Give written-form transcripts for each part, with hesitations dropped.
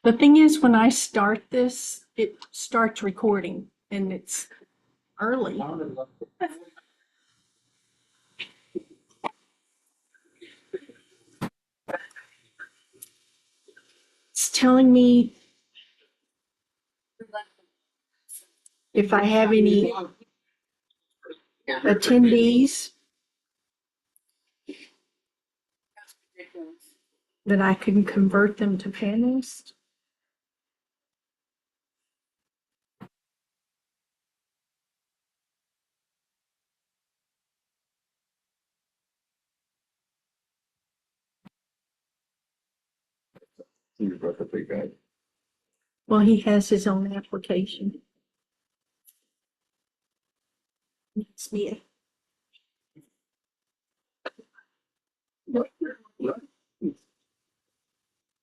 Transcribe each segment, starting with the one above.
The thing is, when I start this, it starts recording and it's early. It's telling me if I have any attendees that I can convert them to panelists. Well, he has his own application. It's me.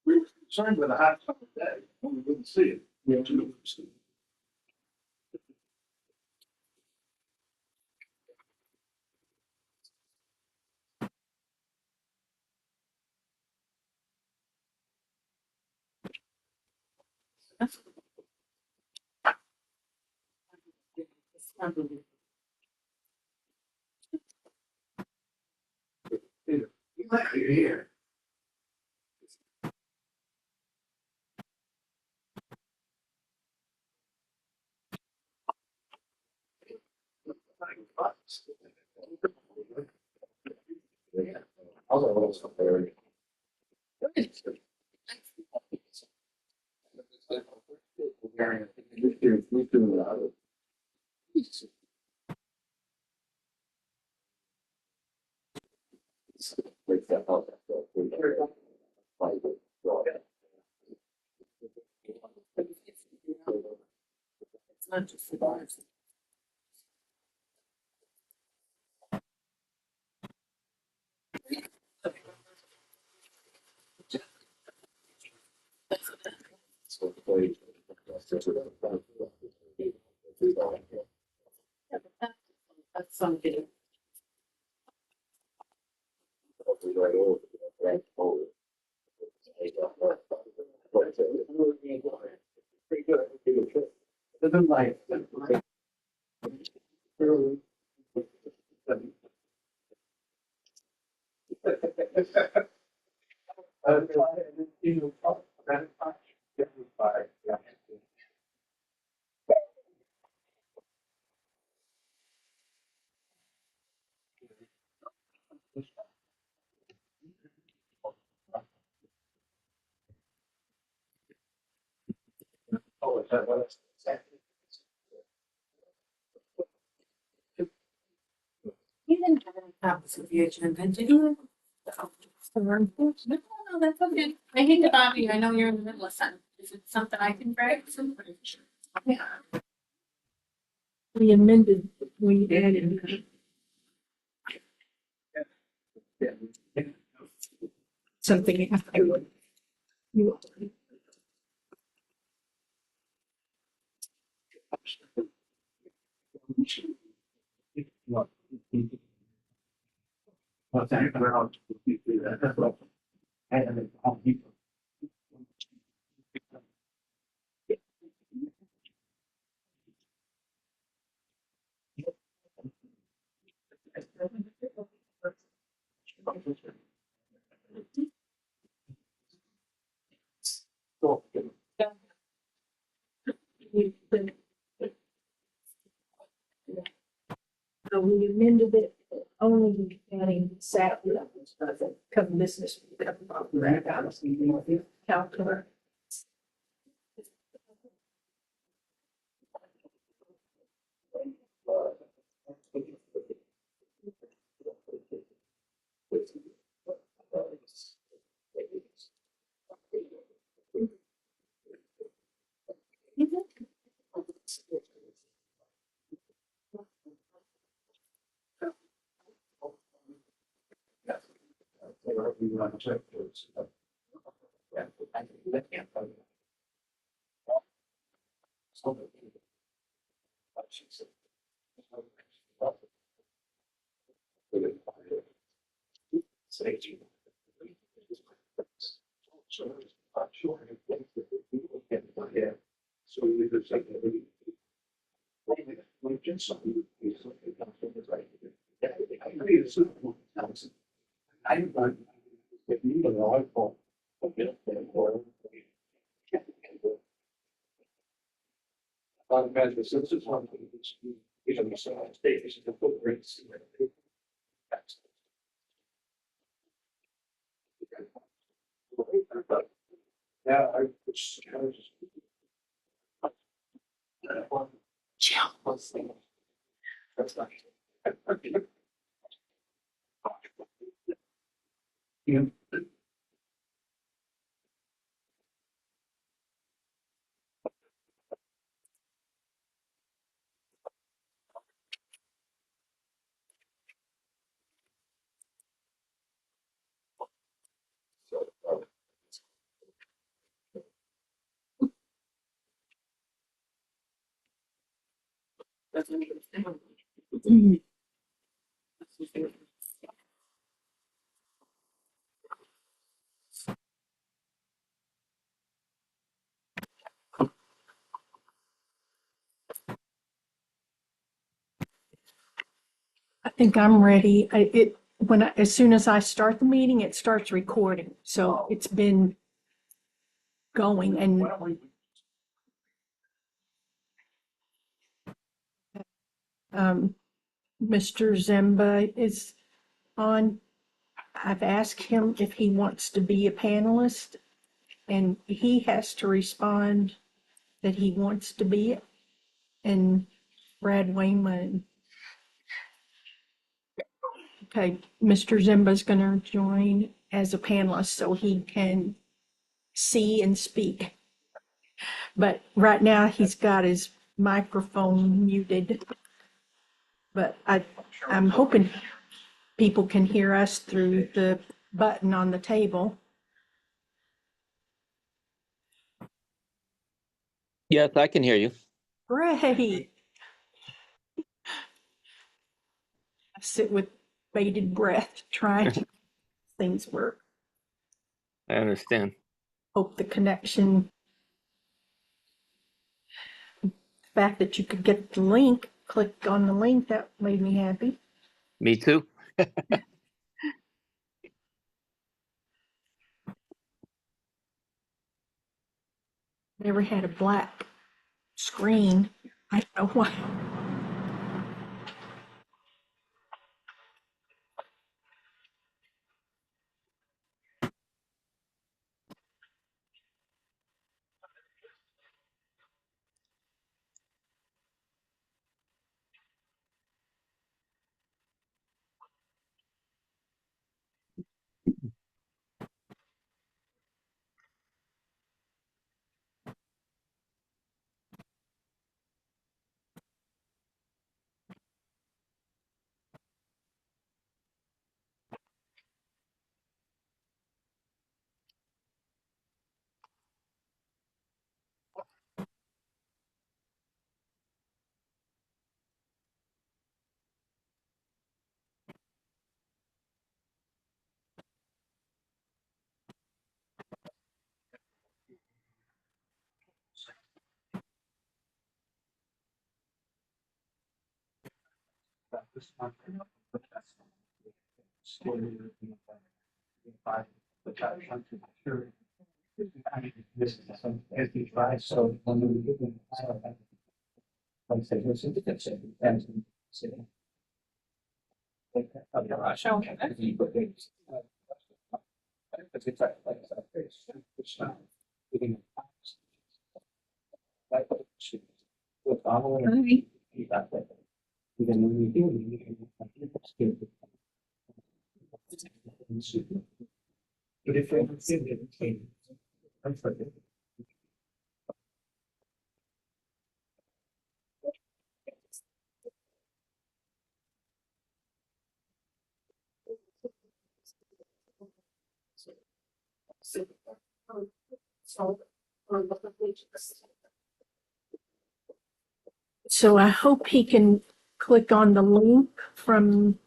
Concerned with a hot summer day, we wouldn't see it. We have to see it. You might be here. It's not just the bars. That's something. Doesn't like. Oh, is that what it's? You didn't have any copies of the agenda, did you? No, that's okay. I hate to bother you. I know you're in the middle of something. Is it something I can grab? Yeah. We amended, we added something after. You- Well, thank you very much. That's all. And I'll keep. So we amended it, only adding Saturday, come business, calculator. Sure. Yeah. So we could say that. Just something. Right. I agree. It's I don't. If you know, I thought. Management services one thing is you know, state is the footprints. Yeah, I was. Jill. That's not. Yeah. That's interesting. I think I'm ready. As soon as I start the meeting, it starts recording. So it's been going and Why don't we? Mr. Zemba is on. I've asked him if he wants to be a panelist, and he has to respond that he wants to be it. And Brad Wayman. Okay, Mr. Zemba's going to join as a panelist so he can see and speak. But right now he's got his microphone muted. But I'm hoping people can hear us through the button on the table. Yes, I can hear you. Great. I sit with bated breath trying to make things work. I understand. Hope the connection, the fact that you could get the link, click on the link, that made me happy. Me too. Never had a black screen. I don't know why. This is some SD5, so. Like I said, what's in the kitchen, and. Show. It's like, it's not. Like, with all of it, you got that. Even when you do, you can. But if you're in it, I'm for it. So I hope he can click on the link from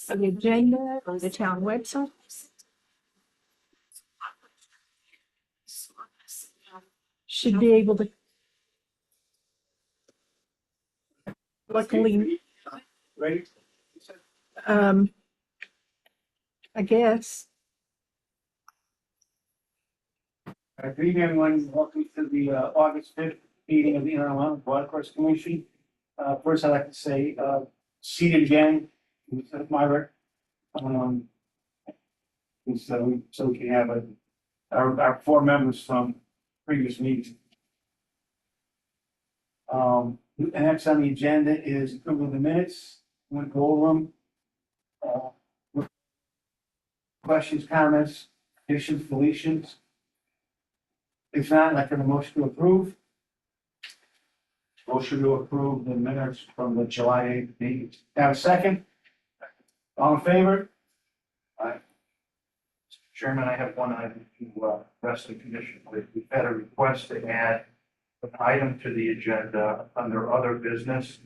the agenda or the town website. should be able to. Luckily, Ready? I guess. Good evening, everyone. Welcome to the August 5th meeting of the Intermountain Watercourse Commission. First, I'd like to say, seated again, Myra. So we can have our four members from previous meetings. And next on the agenda is approval of the minutes. I'm going to go over them. Questions, comments, additions, deletions? If not, I'd like a motion to approve. Motion to approve the minutes from the July 8th meeting. Have a second? All in favor? Aye. Mr. Chairman, I have one item to address the commission with. We've had a request to add an item to the agenda under other business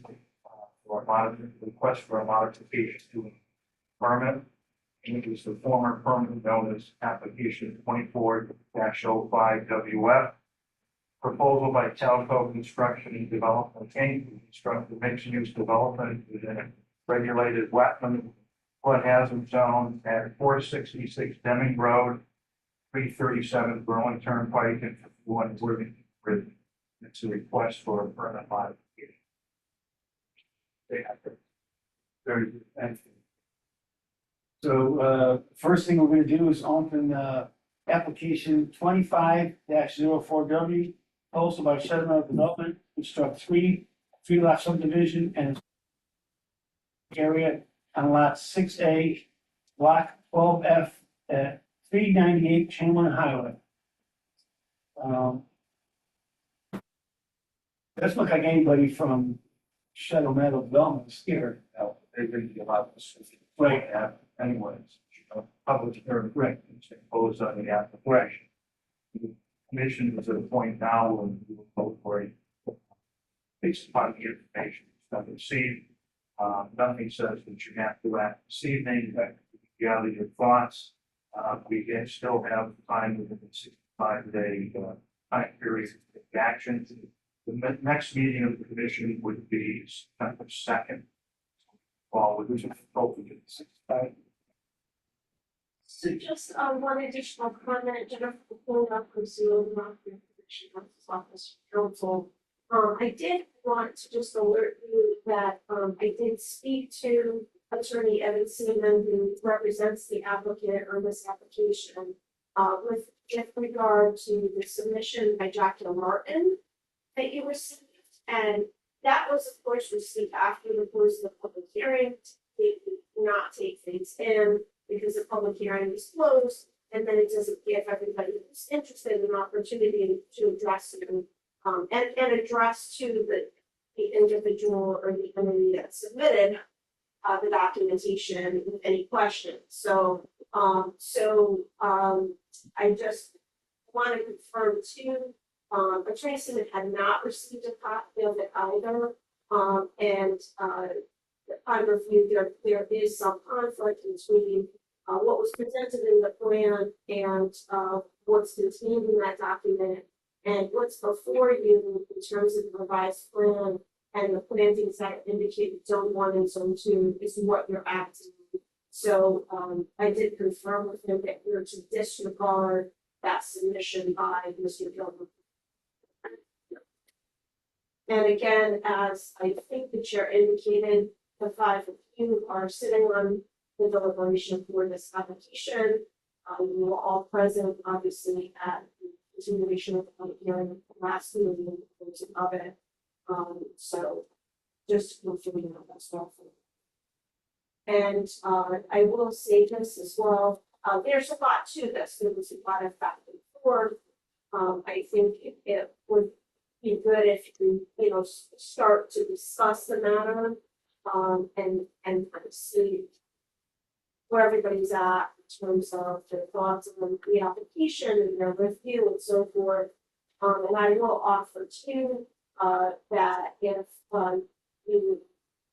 for a request for a modification to a permit. And it was the former permanent notice application 24-05 WF. Proposal by Talco Construction and Development Inc. to construct a mixed-use development within a regulated wetland flood hazard zone at 466 Deming Road, 337 Berlin Turnpike, and 51 Worthington Bridge. It's a request for a permit modification. Very good. Thank you. So, first thing we're going to do is open application 25-04W, proposal by Shuttle Meadow Development, construct three lot subdivision and area on lot 6A, block 12F at 398 Chamberlain Highway. Doesn't look like anybody from Shuttle Meadow Development is here. Now, they really allow us to Right. have anyways, public hearing, Right. it's imposed on the application. The commission is at a point now when we will vote for it based upon the information that's been received. Nothing says that you have to act this evening, that you gather your thoughts. We can still have time within the 65-day time period to take action. The next meeting of the commission would be September 2nd. Fall, which is hopefully the 65. So just one additional comment, Jennifer, pulling up from Zoom, not the information office council. I did want to just alert you that I did speak to Attorney Evan Seaman, who represents the applicant on this application, with regard to the submission by Jacqueline Martin that you received, and that was, of course, received after the close of the public hearing. They did not take things in because the public hearing was closed, and then it doesn't give everybody who's interested an opportunity to address it and address to the individual or the entity that submitted the documentation with any questions. So I just want to confirm too. Attorney Seaman had not received a copy of it either, and upon review, there is some conflict between what was presented in the plan and what's contained in that document, and what's before you in terms of the revised plan and the plantings that indicated zone 1 and zone 2 is what you're acting. So I did confirm with him that you're to disregard that submission by Mr. Gilbert. And again, as I think the chair indicated, the 5 of you are sitting on the deliberation for this application. You were all present, obviously, at the continuation of the public hearing last meeting of it. So just to confirm that that's well. And I will say this as well. There's a lot to this. There was a lot of back and forth. I think it would be good if you start to discuss the matter and kind of see where everybody's at in terms of their thoughts on the application and their review and so forth. And I will offer too that if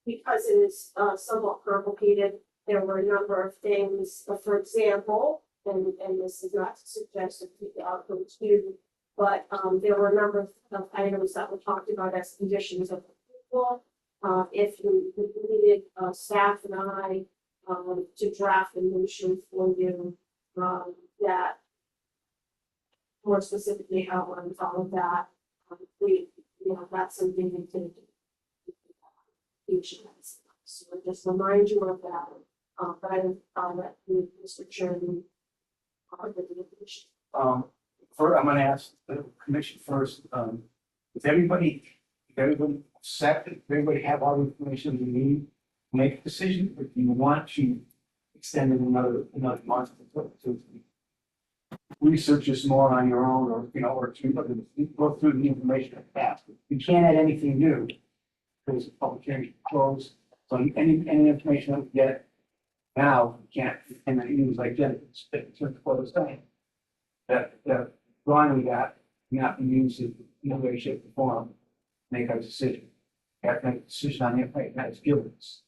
because it is somewhat complicated, there were a number of things. For example, and this is not to suggest that people are going to But, there were a number of items that were talked about as conditions of approval. If you needed, staff and I, to draft a motion for you, that more specifically outlines all of that, that's something we can do. So I just remind you of that, but I'll let Mr. Chairman, the commission. I'm gonna ask the commission first, if everybody set, if everybody have all the information we need, to make a decision, if you want to extend it another month to research this more on your own, or, or to go through the information that passed. You can't add anything new, because the public hearing is closed, so any information that we get now, you can't, and then use like that, it's closed down. That drawing we got cannot be used in no way, shape, or form, to make our decision. We have to make a decision on the information that's given us.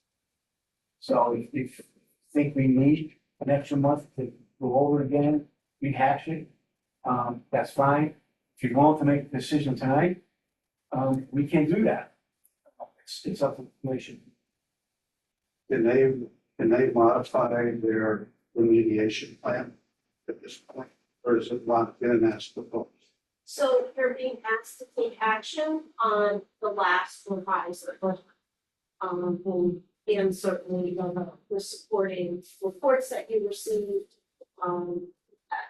So if you think we need an extra month to go over it again, rehash it, that's fine. If you're willing to make a decision tonight, we can do that. It's up to the commission. Can they modify their remediation plan at this point? Or is it locked in as proposed? So you're being asked to take action on the last revised report. And certainly the supporting reports that you received.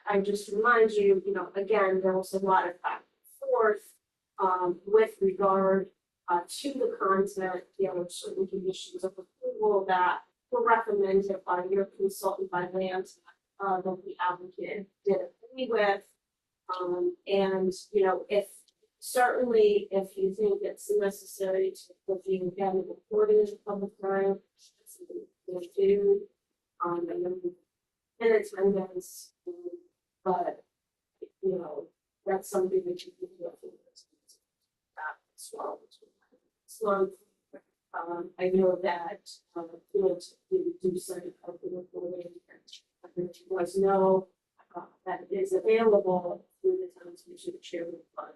I just remind you, again, there was a lot of back and forth with regard to the content, certain conditions of approval that were recommended by your consultant by land that the applicant did agree with. And, if you think it's necessary to review again the recording of the public hearing, we'll do, and then minutes, but, that's something that you can do. As well. So, I know that, you do send a copy of the recording, and you guys know that it is available through the town's commission chairman fund.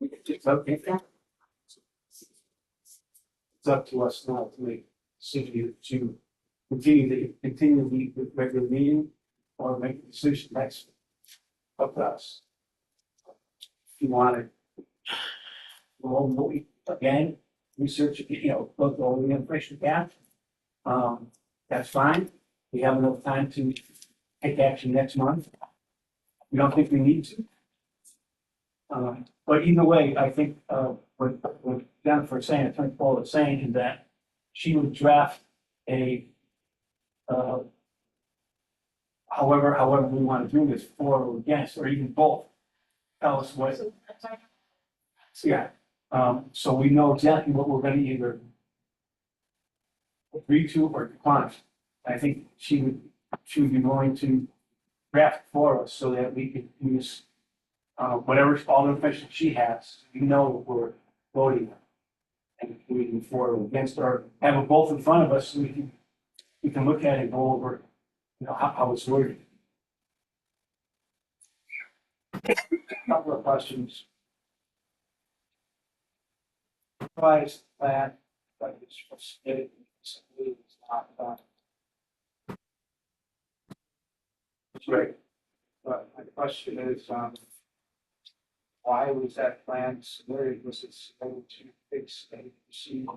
It's okay. It's up to us now to make a decision to continue the regular meeting or make a decision that's up to us. If you want to go over again, research, look over the information gap, that's fine. We have enough time to take action next month. We don't think we need to. But either way, I think what Jennifer is saying, Attorney Paul is saying, is that she would draft a however we want to do this, for or against, or even both. Tell us what. Yeah. So we know exactly what we're going to either agree to or decline. I think she would be willing to draft for us so that we could use whatever all the information she has, what we're voting on. And we can for or against, or have them both in front of us so we can look at it and go over, how it's worded. Couple of questions. Price plan, but it's submitted, it's not done. Great. But my question is, why was that plan submitted? Was it submitted to fix a perceived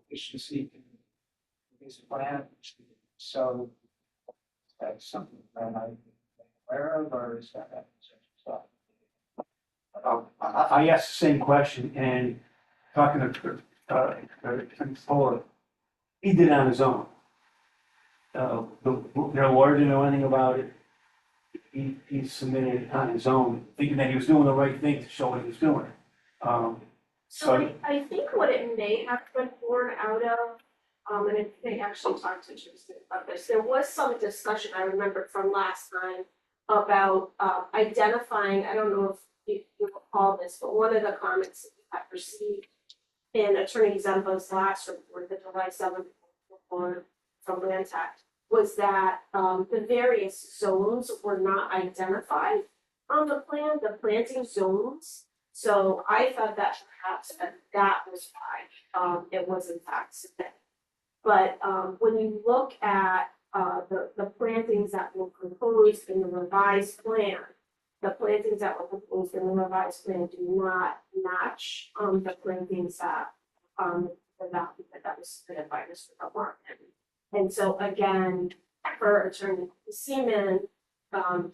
efficiency in this plan? So that's something that I'm aware of, or is that stuff? I asked the same question, and talking to Fuller, he did it on his own. Their lawyer didn't know anything about it. He submitted it on his own, thinking that he was doing the right thing to show what he was doing. So I think what it may have been born out of, and they actually talked to Tuesday about this, there was some discussion I remember from last time about identifying, I don't know if you recall this, but one of the comments that we had received in Attorney Zemba's last report, the July 7th report from Land Tech, was that, the various zones were not identified on the plan, the planting zones. So I thought that perhaps that was why, it was in fact submitted. But, when you look at, the plantings that were proposed in the revised plan, the plantings that were proposed in the revised plan do not match, the plantings that, that was submitted by Mr. Butler. And so again, for Attorney Seaman,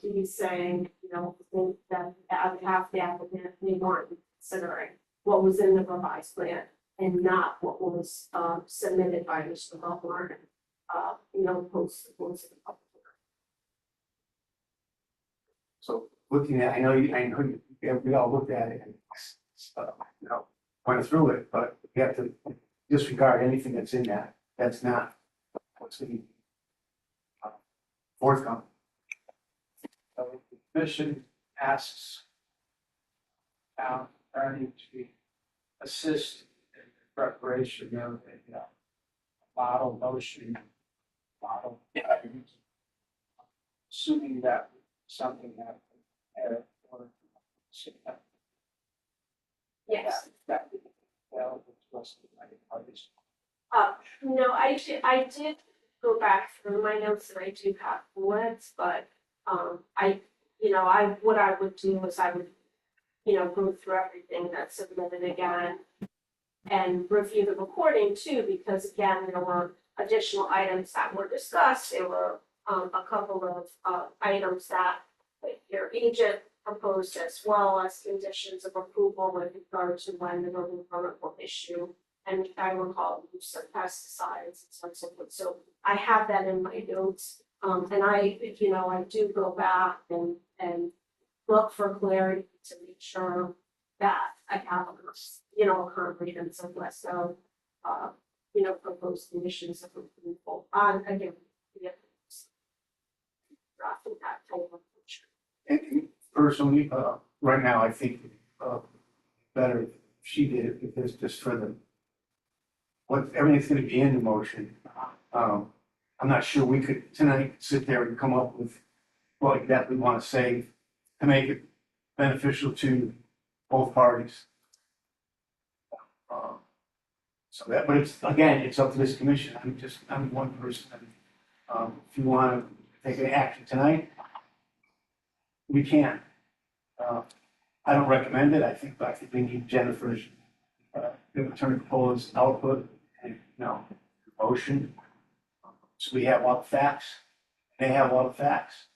he's saying, you know, I think that half the applicant may want to be considering what was in the revised plan and not what was, submitted by Mr. Butler, you know, post the public hearing. So looking at, I know you, we all looked at it and, you know, went through it, but we have to disregard anything that's in that, that's not what's going to be forthcoming. So the commission asks attorney to assist in the preparation of a model motion, model. Assuming that something that or Yes. that would be available to us by the parties. No, I did go back through my notes and I do have bullets, but, what I would do is I would, go through everything that's submitted again and review the recording too, because again, there were additional items that were discussed. There were, a couple of, items that your agent proposed as well as conditions of approval with regard to when the building permit will issue. And I recall use of pesticides and so on and so forth. So I have that in my notes. And I do go back and look for clarity to make sure that I have a comprehensive list of, proposed conditions of approval on, again, drafting that type of motion. And personally, right now, I think, better if she did it, because just for the, what, everything's gonna be in the motion. I'm not sure we could tonight sit there and come up with what exactly we wanna say to make it beneficial to both parties. So that, but it's, again, it's up to this commission. I'm one person. If you wanna take an action tonight, we can. I don't recommend it. I think we need Jennifer's, attorney proposed output and, motion. So we have a lot of facts. They have a lot of facts.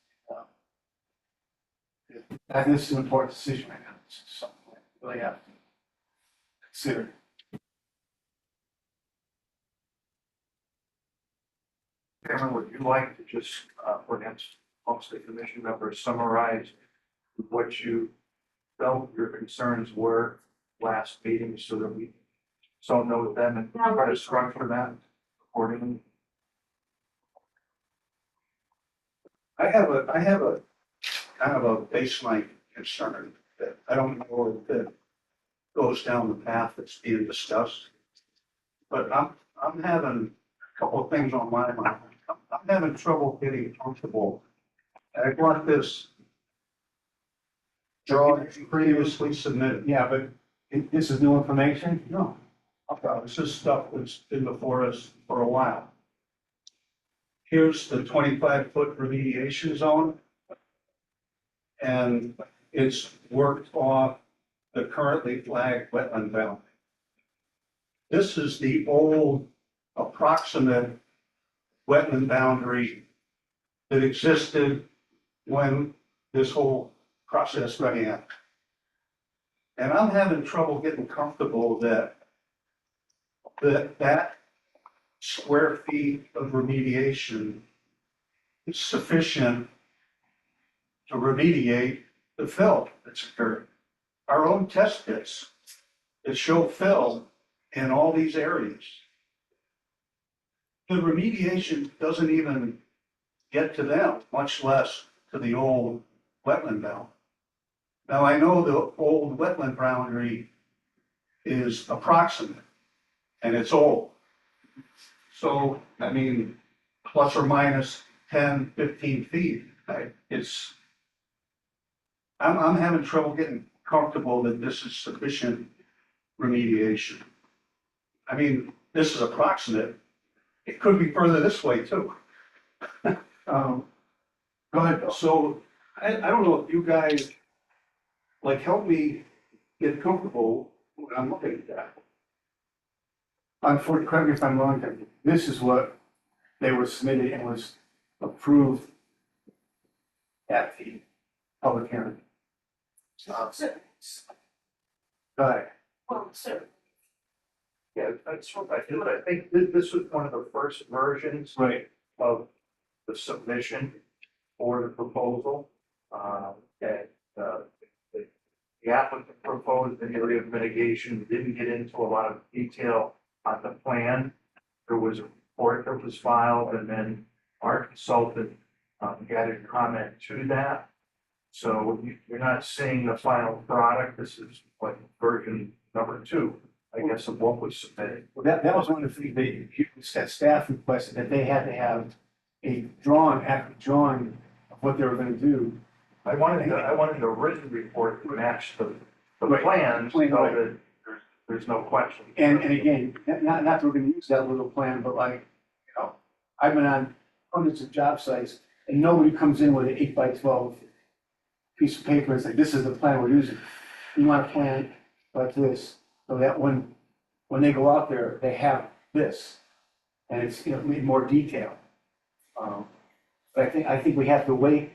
I think this is an important decision right now. This is something we really have to consider. Chairman, would you like to just, perhaps, amongst the commission members, summarize what you felt your concerns were last meeting so that we so know them and try to structure that accordingly? I have a kind of a baseline concern that I don't know if it goes down the path that's being discussed. But I'm having a couple of things on my mind. I'm having trouble getting comfortable. I brought this drawing previously submitted. Yeah, but this is new information? No, this is stuff that's been before us for a while. Here's the 25-foot remediation zone. And it's worked off the currently flagged wetland boundary. This is the old approximate wetland boundary that existed when this whole process began. And I'm having trouble getting comfortable that square feet of remediation is sufficient to remediate the fill that's occurred. Our own test pits that show fill in all these areas. The remediation doesn't even get to them, much less to the old wetland boundary. Now, I know the old wetland boundary is approximate and it's old. So, I mean, plus or minus 10, 15 feet. I'm having trouble getting comfortable that this is sufficient remediation. I mean, this is approximate. It could be further this way too. Go ahead, Bill. So I don't know if you guys like help me get comfortable when I'm looking at that. Unfortunately, correct me if I'm wrong, Tim, this is what they were submitted and was approved at the public hearing. Uh, Go ahead. Well, so Yeah, that's what I do. I think this was one of the first versions Right. of the submission for the proposal. And the applicant proposed an area of mitigation, didn't get into a lot of detail on the plan. There was a report that was filed, and then our consultant added comment to that. So you're not seeing the final product. This is like version number 2, I guess, of what was submitted. Well, that was one of the things that staff requested, that they had to have a accurate drawing of what they were gonna do. I wanted a written report to match the Right. plans, so Plan, right. that there's no question. And again, not that we're gonna use that little plan, but like, I've been on hundreds of job sites and nobody comes in with an 8x12 piece of paper and say, this is the plan we're using. You want a plan like this, so that when they go out there, they have this. And it's, in more detail. But I think we have to wait.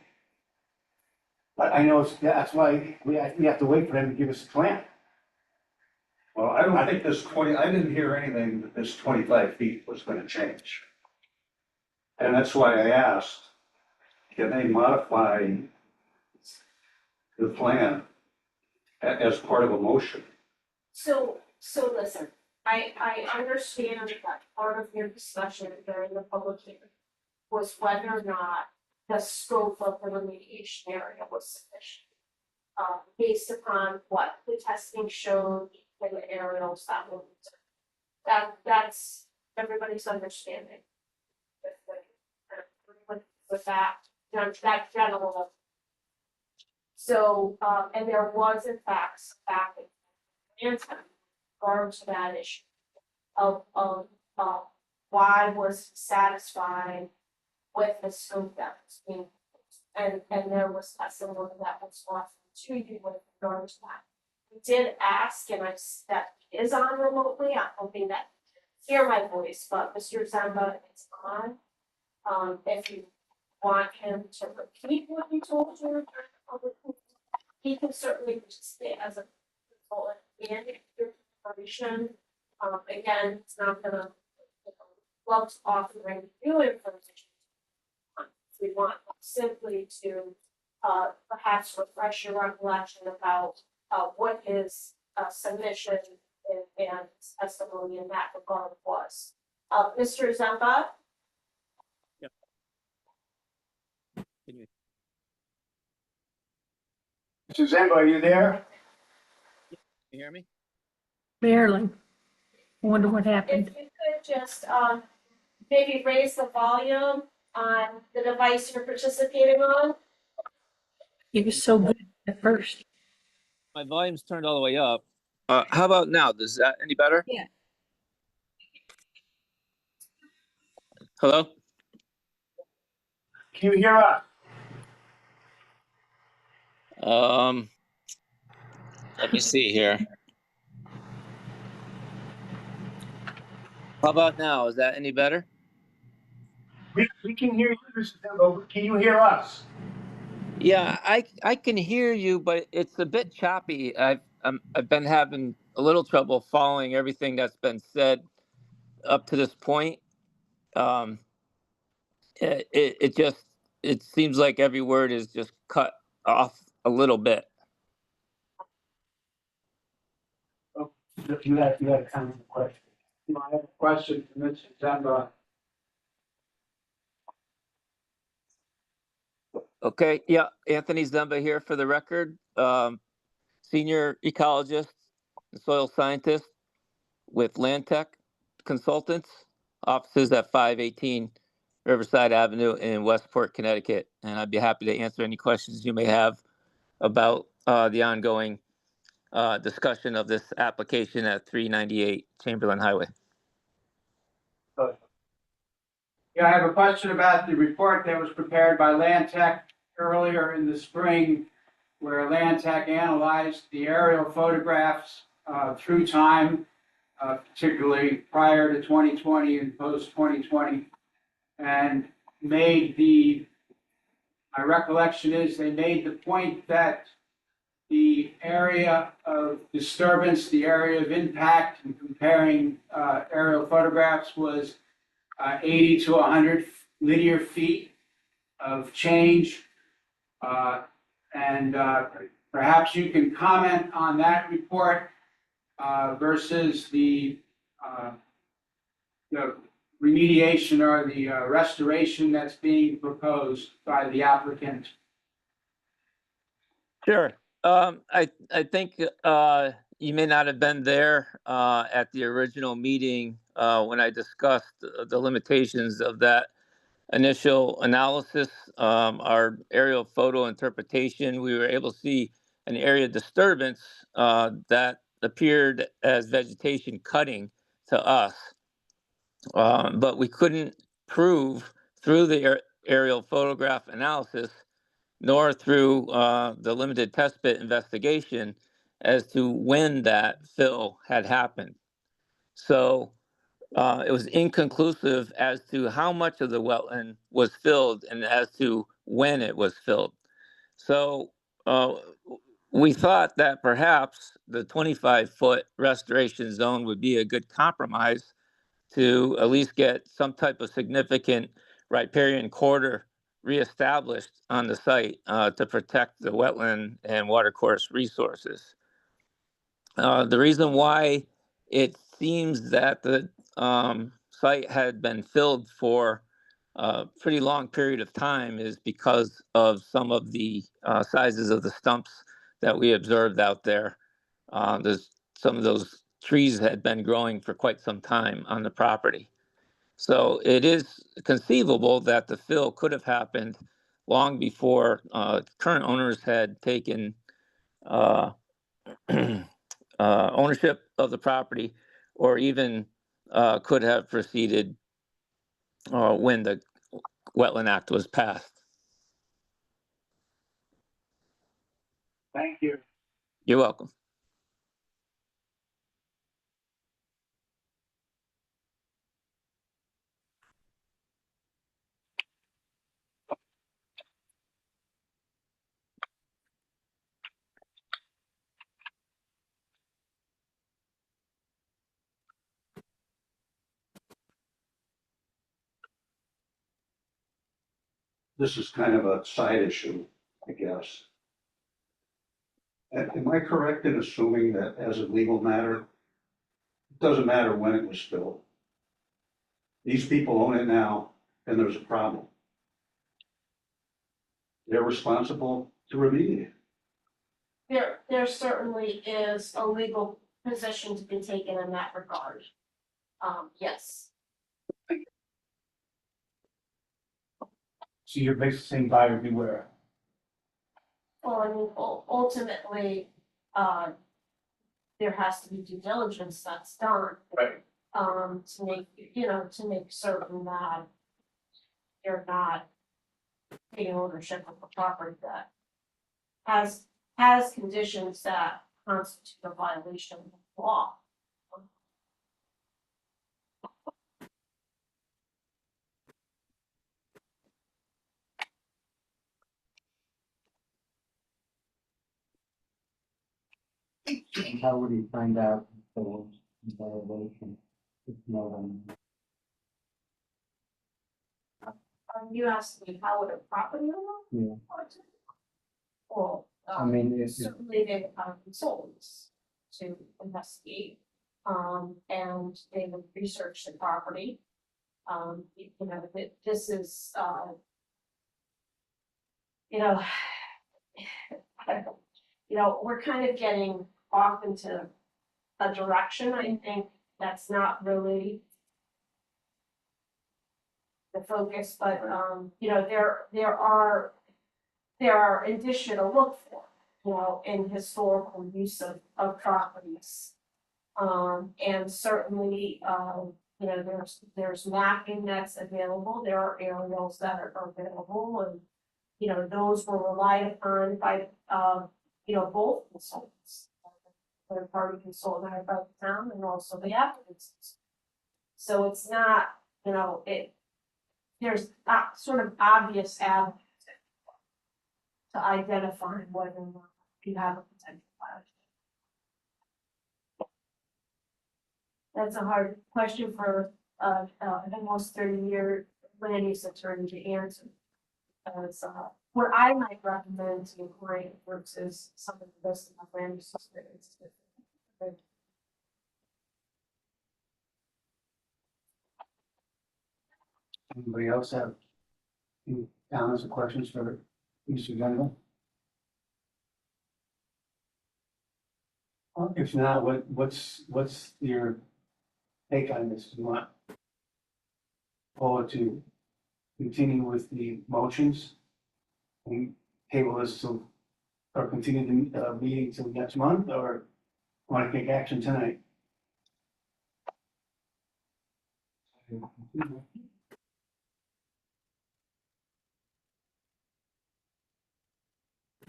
I know that's why we have to wait for them to give us a plan. Well, I don't think I didn't hear anything that this 25 feet was gonna change. And that's why I asked, can they modify the plan as part of a motion? So listen, I understand that part of your discussion during the public hearing was whether or not the scope of the remediation area was sufficient. Based upon what the testing showed in the aerials that were, that's everybody's understanding. With that general. So, and there was in fact back in regard to that issue of why was satisfied with the scope that was being proposed. And there was testimony that was offered to you with regard to that. We did ask, and that is on remotely, I'm hoping that you hear my voice, but Mr. Zamba is on. If you want him to repeat what you told you during the public meeting, he can certainly participate as a consultant in your preparation. Again, it's not gonna love to offer any new information. We want simply to perhaps refresh your recollection about what his submission and testimony in that regard was. Mr. Zamba? Mr. Zembo, are you there? You hear me? Barely. Wonder what happened. If you could just maybe raise the volume on the device you're participating on. It was so good at first. My volume's turned all the way up. How about now? Is that any better? Yeah. Hello? Can you hear us? Let me see here. How about now? Is that any better? We can hear you, Mr. Zembo. Can you hear us? Yeah, I can hear you, but it's a bit choppy. I've been having a little trouble following everything that's been said up to this point. It seems like every word is just cut off a little bit. You had a comment or question. I have a question for Mr. Zemba. Okay, yeah, Anthony Zemba here for the record. Senior ecologist and soil scientist with Land Tech Consultants, offices at 518 Riverside Avenue in Westport, Connecticut. And I'd be happy to answer any questions you may have about the ongoing discussion of this application at 398 Chamberlain Highway. Yeah, I have a question about the report that was prepared by Land Tech earlier in the spring, where Land Tech analyzed the aerial photographs through time, particularly prior to 2020 and post 2020, and my recollection is they made the point that the area of disturbance, the area of impact, and comparing aerial photographs was 80 to 100 linear feet of change. And perhaps you can comment on that report versus the remediation or the restoration that's being proposed by the applicant. Sure. I think you may not have been there at the original meeting when I discussed the limitations of that initial analysis. Our aerial photo interpretation, we were able to see an area disturbance that appeared as vegetation cutting to us, but we couldn't prove through the aerial photograph analysis nor through the limited test pit investigation as to when that fill had happened. So it was inconclusive as to how much of the wetland was filled and as to when it was filled. So we thought that perhaps the 25-foot restoration zone would be a good compromise to at least get some type of significant riparian corridor reestablished on the site to protect the wetland and watercourse resources. The reason why it seems that the site had been filled for a pretty long period of time is because of some of the sizes of the stumps that we observed out there. There's some of those trees had been growing for quite some time on the property. So it is conceivable that the fill could have happened long before current owners had taken ownership of the property, or even could have proceeded when the Wetland Act was passed. Thank you. You're welcome. This is kind of a side issue, I guess. Am I correct in assuming that as a legal matter, it doesn't matter when it was filled? These people own it now, and there's a problem. They're responsible to remediate. There certainly is a legal position to be taken in that regard. Yes. So you're basically saying buyer beware. Well, I mean, ultimately, there has to be due diligence that's done. Right. To make certain that you're not taking ownership of the property that has conditions that constitute a violation of the law. How would he find out if there was a violation? If no one. You asked me how would a property owner? Yeah. Well, I mean, if certainly they would have consultants to investigate, and they would research the property. This is, we're kind of getting off into a direction, I think, that's not really the focus, but, you know, there are addition to look for, you know, in historical use of properties. And certainly, you know, there's mapping that's available, there are aerials that are available, and, you know, those were relied upon by, you know, both consultants. Third party consultant hired by the town and also the applicants. So it's not, you know, there's sort of obvious avenues to identify whether or not you have a potential violation. That's a hard question for almost 30-year land use attorney to answer. Because what I might recommend to inquiry versus some of the rest of my land use experience. Anybody else have any comments or questions for Mr. Gunn? If not, what's your take on this? Do you want Paula to continue with the motions and table this till, or continue the meeting till next month, or want to take action tonight?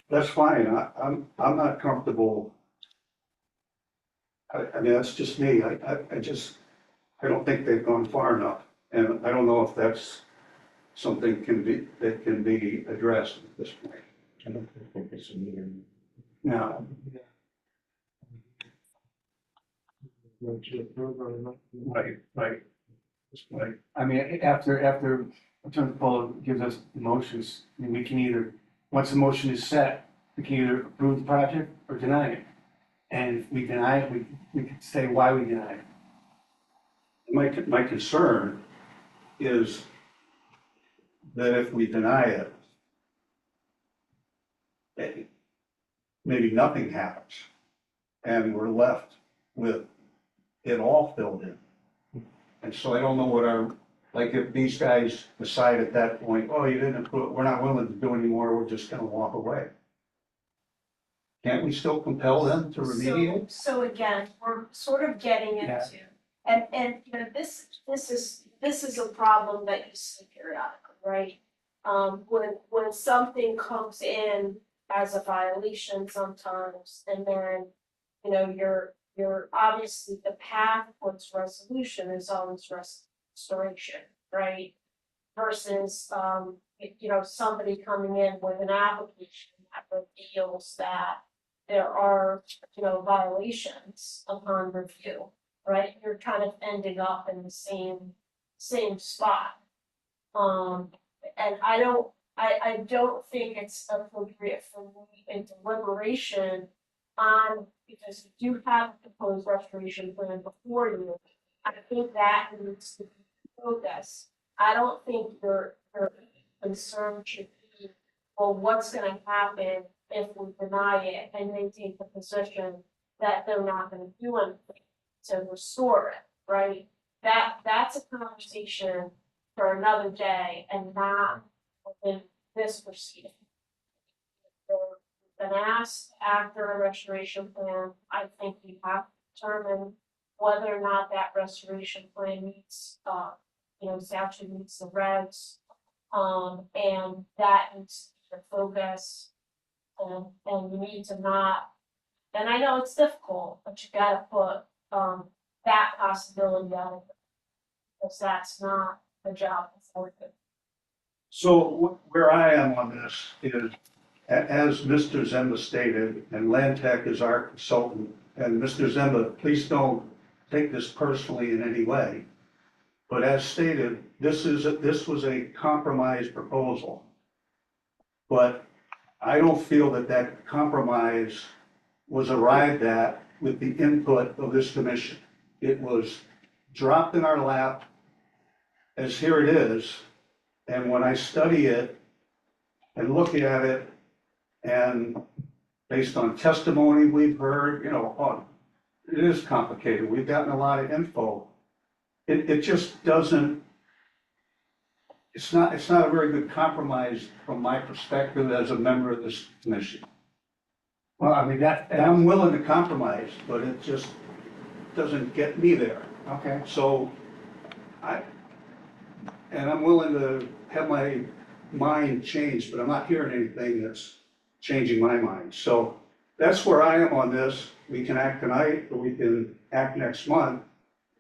That's fine. I'm not comfortable. I mean, that's just me. I don't think they've gone far enough. And I don't know if that's something that can be addressed at this point. I don't think it's a meeting. No. Right, right. Right. I mean, after Attorney Paula gives us the motions, I mean, we can either, once the motion is set, we can either approve the project or deny it. And if we deny it, we can say why we deny it. My concern is that if we deny it, maybe nothing happens and we're left with it all filled in. And so I don't know what like if these guys decide at that point, oh, you didn't approve, we're not willing to do anymore, we're just gonna walk away. Can't we still compel them to remediate? So again, we're sort of getting Yeah. into, and you know, this is a problem that you see periodically, right? When something comes in as a violation sometimes, and then, you know, you're obviously the path towards resolution is always restoration, right? Versus, you know, somebody coming in with an application that reveals that there are, you know, violations upon review, right? You're kind of ending up in the same spot. And I don't think it's appropriate for me in deliberation on, because you do have a proposed restoration plan before you. I think that needs to be focused. I don't think your concern should be, well, what's gonna happen if we deny it, and they take the position that they're not gonna do anything to restore it, right? That's a conversation for another day and not within this proceeding. Been asked after a restoration plan, I think you have to determine whether or not that restoration plan meets, you know, statute meets the regs. And that needs to be the focus, and you need to not, and I know it's difficult, but you gotta put, that possibility out of it. Because that's not the job before you. So where I am on this is, as Mr. Zemba stated, and Land Tech is our consultant, and Mr. Zemba, please don't take this personally in any way. But as stated, this was a compromise proposal. But I don't feel that compromise was arrived at with the input of this commission. It was dropped in our lap as here it is. And when I study it and look at it, and based on testimony we've heard, you know, it is complicated. We've gotten a lot of info. It just doesn't, it's not a very good compromise from my perspective as a member of this commission. Well, I mean, And I'm willing to compromise, but it just doesn't get me there. okay. So I'm willing to have my mind changed, but I'm not hearing anything that's changing my mind. So that's where I am on this. We can act tonight, or we can act next month,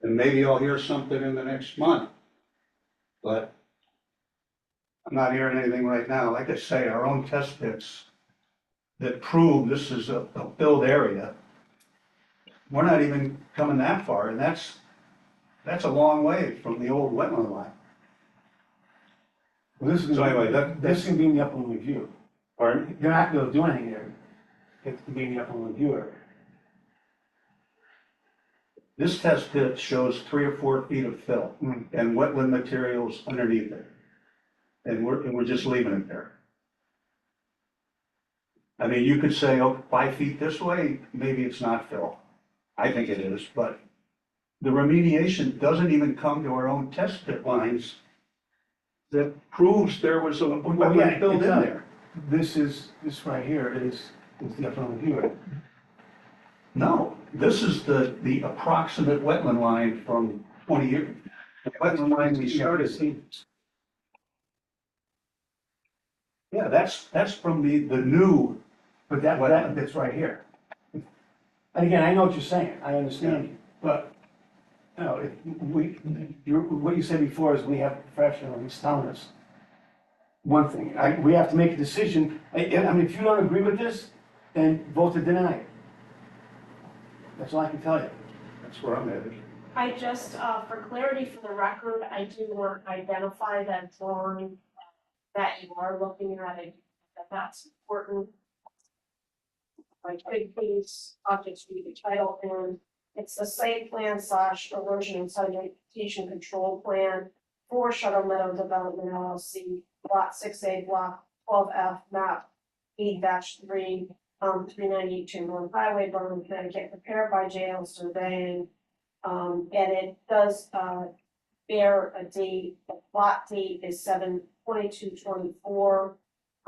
and maybe I'll hear something in the next month. But I'm not hearing anything right now. Like I say, our own test pits that prove this is a filled area, we're not even coming that far, and that's a long way from the old wetland line. Well, this is So anyway, this can be in the upland review. Pardon? You're not gonna do anything here. It can be in the upland review area. This test pit shows 3 or 4 feet of fill and wetland materials underneath it. And we're just leaving it there. I mean, you could say, oh, 5 feet this way, maybe it's not fill. I think it is, but the remediation doesn't even come to our own test pit lines that proves there was a wetland filled in there. This right here is the upland review area. No, this is the approximate wetland line from 20 years. The wetland line we started. Yeah, that's from the new. But that's right here. And again, I know what you're saying, I understand you, but, you know, what you said before is we have a professional, he's telling us one thing, we have to make a decision. I mean, if you don't agree with this, then vote to deny it. That's all I can tell you. That's where I'm headed. I just, for clarity for the record, I do want to identify that drawing that you are looking at, that's important. Like big piece, objects read the title, and it's the site plan / erosion and sedimentation control plan for Shuttle Meadow Development LLC, Lot 6A, Block 12F, map 8-3, 398 Chamberlain Highway, Berlin, Connecticut, prepared by JL Surveying. And it does bear a date, the plot date is 7/22/24.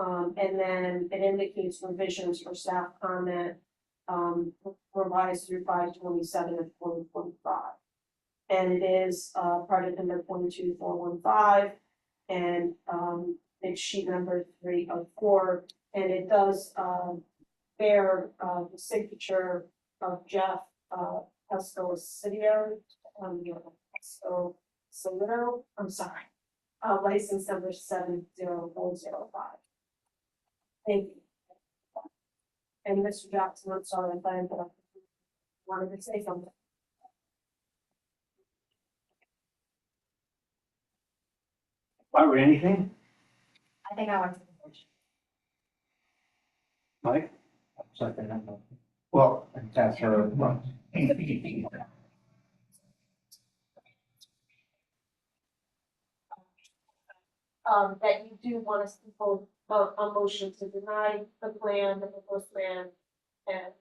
And then it indicates revisions for staff comment, revised through 5/27/2025. And it is, project number 22415, and, it's sheet number 3 of 4, and it does, bear, the signature of Jeff, Pesco Sidio, Pesco, I'm sorry, license number 70405. Thank you. And Mr. Jackson, I'm sorry if I wanted to say something. Barbara, anything? I think I want to. Mike? Well, that's her. That you do want us to vote a motion to deny the plan, the proposed plan, and,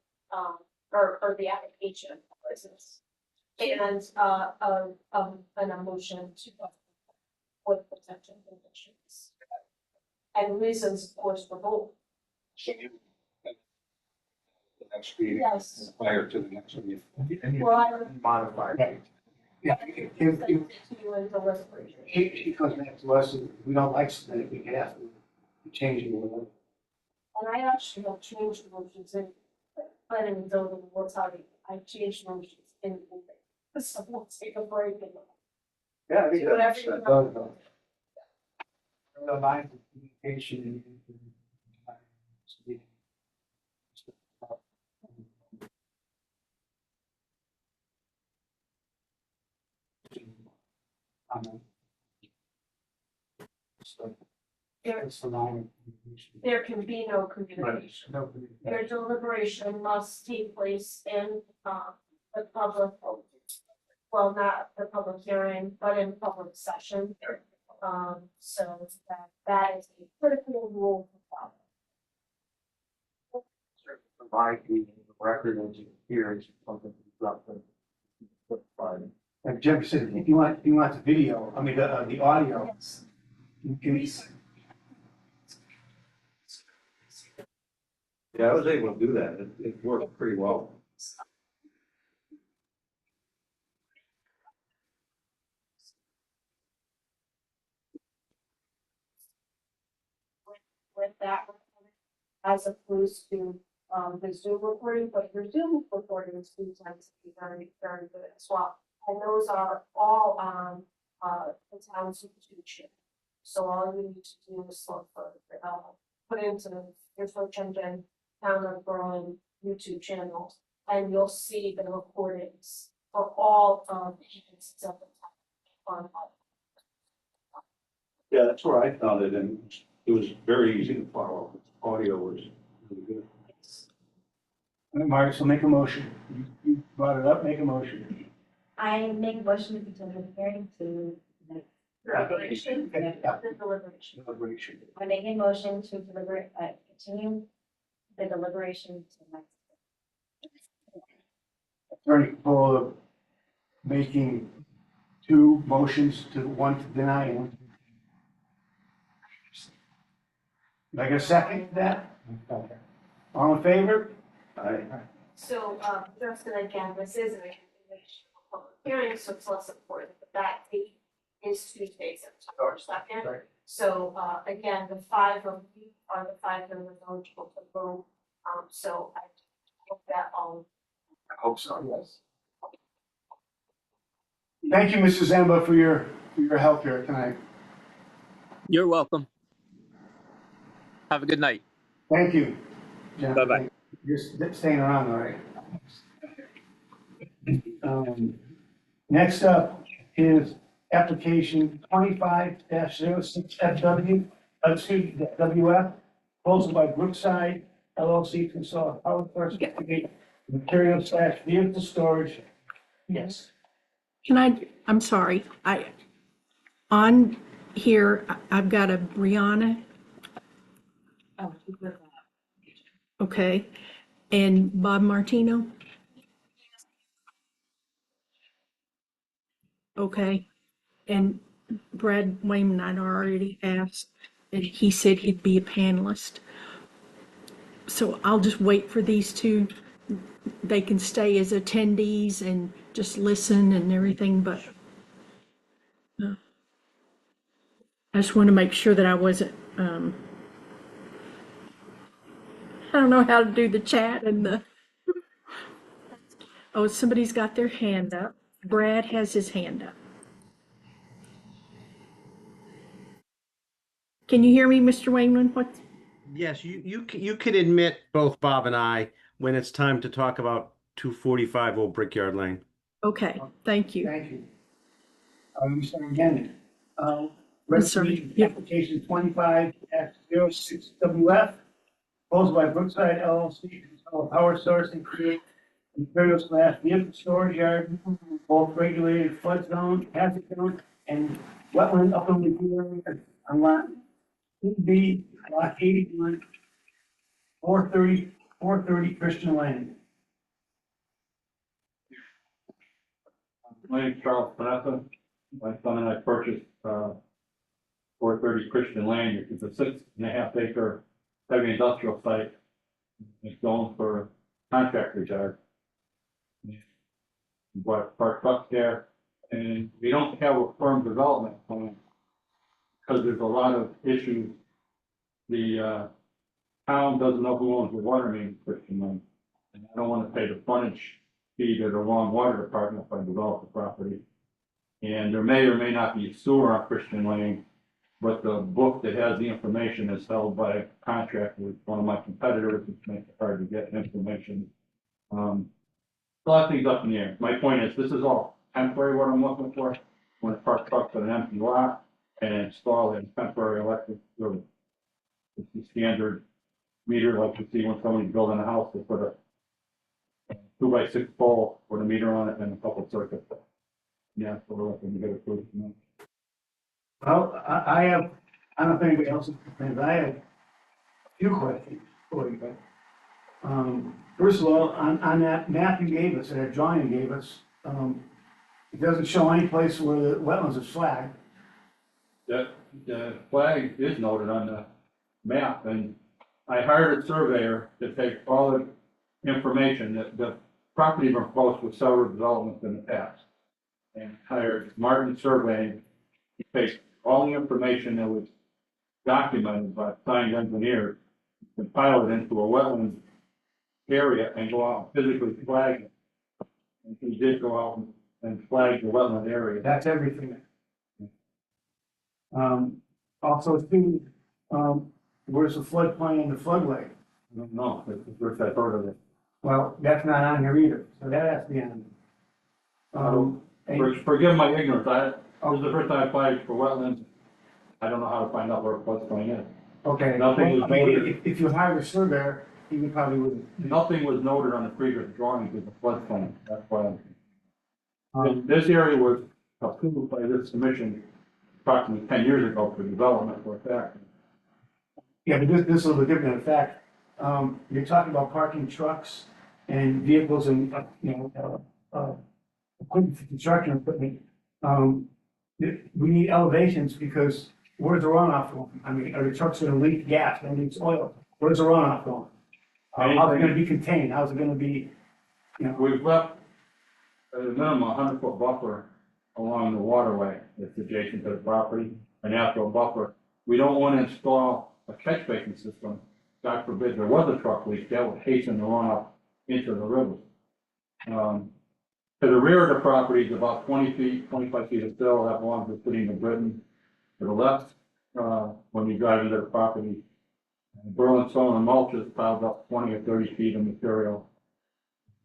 or the application business. And, an emotion to, with potential conditions. And reasons, of course, for both. So you, the next meeting, Yes. prior to the next meeting. Well, I would Modified. Yeah, send it to you in deliberation. she comes back to us and we don't like something, we can ask them to change it or whatever. And I actually have changed motions in planning and zoning, what's how I changed motions in. So we'll take a break and. Yeah, I think Do whatever you want. The lines of communication. There, That's the line of communication. there can be no communication. No, Your deliberation must take place in, the public, well, not the public hearing, but in public session. So that is a critical rule for follow. Provide the record as it appears, something that's like Jim said, if you want the video, I mean, the audio, Yes. Yeah, I was able to do that. It worked pretty well. with that as opposed to the Zoom recording, but your Zoom recordings do tend to be very, very good as well. And those are all on the town's YouTube channel. So all you need to do is look for put into your search engine, Town of Berlin YouTube channel, and you'll see the recordings for all of the events of the town. Yeah, that's where I found it, and it was very easy to follow. Audio was really good. Marcus, will make a motion. You brought it up, make a motion. I make a motion to continue the hearing to next. Deliberation. Yeah. The deliberation. Deliberation. I make a motion to continue the deliberation to next. Attorney Capola making two motions one to deny and one to. Did I get a second to that? Okay. All in favor? Aye. So, just again, this is a public hearing, so it's less important, but that date is Tuesday, September second. Right. So, again, the five of you are the five that are eligible to vote. So I hope that all. I hope so, yes. Thank you, Mrs. Zemba, for your help here tonight. You're welcome. Have a good night. Thank you. Jennifer. Bye-bye. You're staying around, all right? Next up is application 25-06FW, WF, proposal by Brookside LLC to install a power source to create material/vehicle storage. Yes. I'm sorry, on here, I've got a Brianna, Oh, okay, and Bob Martino. Okay, and Brad Wayman I'd already asked, and he said he'd be a panelist. So I'll just wait for these two. They can stay as attendees and just listen and everything, but I just want to make sure that I wasn't, I don't know how to do the chat and the, oh, somebody's got their hand up. Brad has his hand up. Can you hear me, Mr. Wayman? What? Yes, you could admit both Bob and I when it's time to talk about 245 Old Brickyard Lane. Okay, thank you. Thank you. We start again. sorry. Resolution Yep. application 25-06WF, proposed by Brookside LLC to install a power source and create material/vehicle storage yard, both regulated flood zone, hazard zone, and wetland upland review area on lot 2B, lot 81, 430 Christian Lane. My name's Charles Panessa. My son and I purchased 430 Christian Lane, which is a 6.5 acre heavy industrial site. It's going for contractor's yard. We bought park trucks there, and we don't have a firm development plan because there's a lot of issues. The town doesn't know who owns the water main in Christian Lane, and I don't want to pay the frontage fee to the wrong water department if I develop the property. And there may or may not be sewer on Christian Lane, but the book that has the information is held by a contract with one of my competitors, which makes it hard to get information. A lot of things up in the air. My point is, this is all temporary, what I'm looking for. I want to park trucks on an empty lot and install a temporary electric service. It's the standard meter like you see when somebody's building a house, they put a 2x6 pole with a meter on it and a couple of circuits. Yeah, so we're looking to get approved. Well, I don't know if anybody else has, but I have a few questions for you. First of all, on that map you gave us, that drawing you gave us, it doesn't show any place where the wetlands are flagged. That the flag is noted on the map, and I hired a surveyor to take all the information that the property were close with several developments in the past. And hired Martin Surveying to take all the information that was documented by signed engineers, compile it into a wetland area and go out and physically flag it. And he did go out and flag the wetland area. That's everything. Also too, where's the floodplain and the floodway? I don't know, that's the first I've heard of it. Well, that's not on here either, so that has to be on. And- Forgive my ignorance, this is the first time I applied for wetlands. I don't know how to find out where a floodplain is. Okay, Nothing well, was I mean, noted. if you hired a surveyor, he would probably wouldn't. Nothing was noted on the previous drawings of the floodplain, that's why. Um, This area was approved by this commission approximately 10 years ago for development for a fact. Yeah, but this is a little different. In fact, you're talking about parking trucks and vehicles and, equipment, for construction equipment. We need elevations because where's the runoff going? I mean, are the trucks gonna leak gas, gonna leak oil? Where's the runoff going? How's it gonna be contained? How's it gonna be, We've left at a minimum 100-foot buffer along the waterway that's adjacent to the property, a natural buffer. We don't want to install a catch basin system. God forbid there was a truck leak, that would hasten the runoff into the river. To the rear of the property is about 20 feet, 25 feet of fill that belongs to City of Britain. To the left, when you drive into the property, Berlin stone and mulch is piled up 20 or 30 feet of material.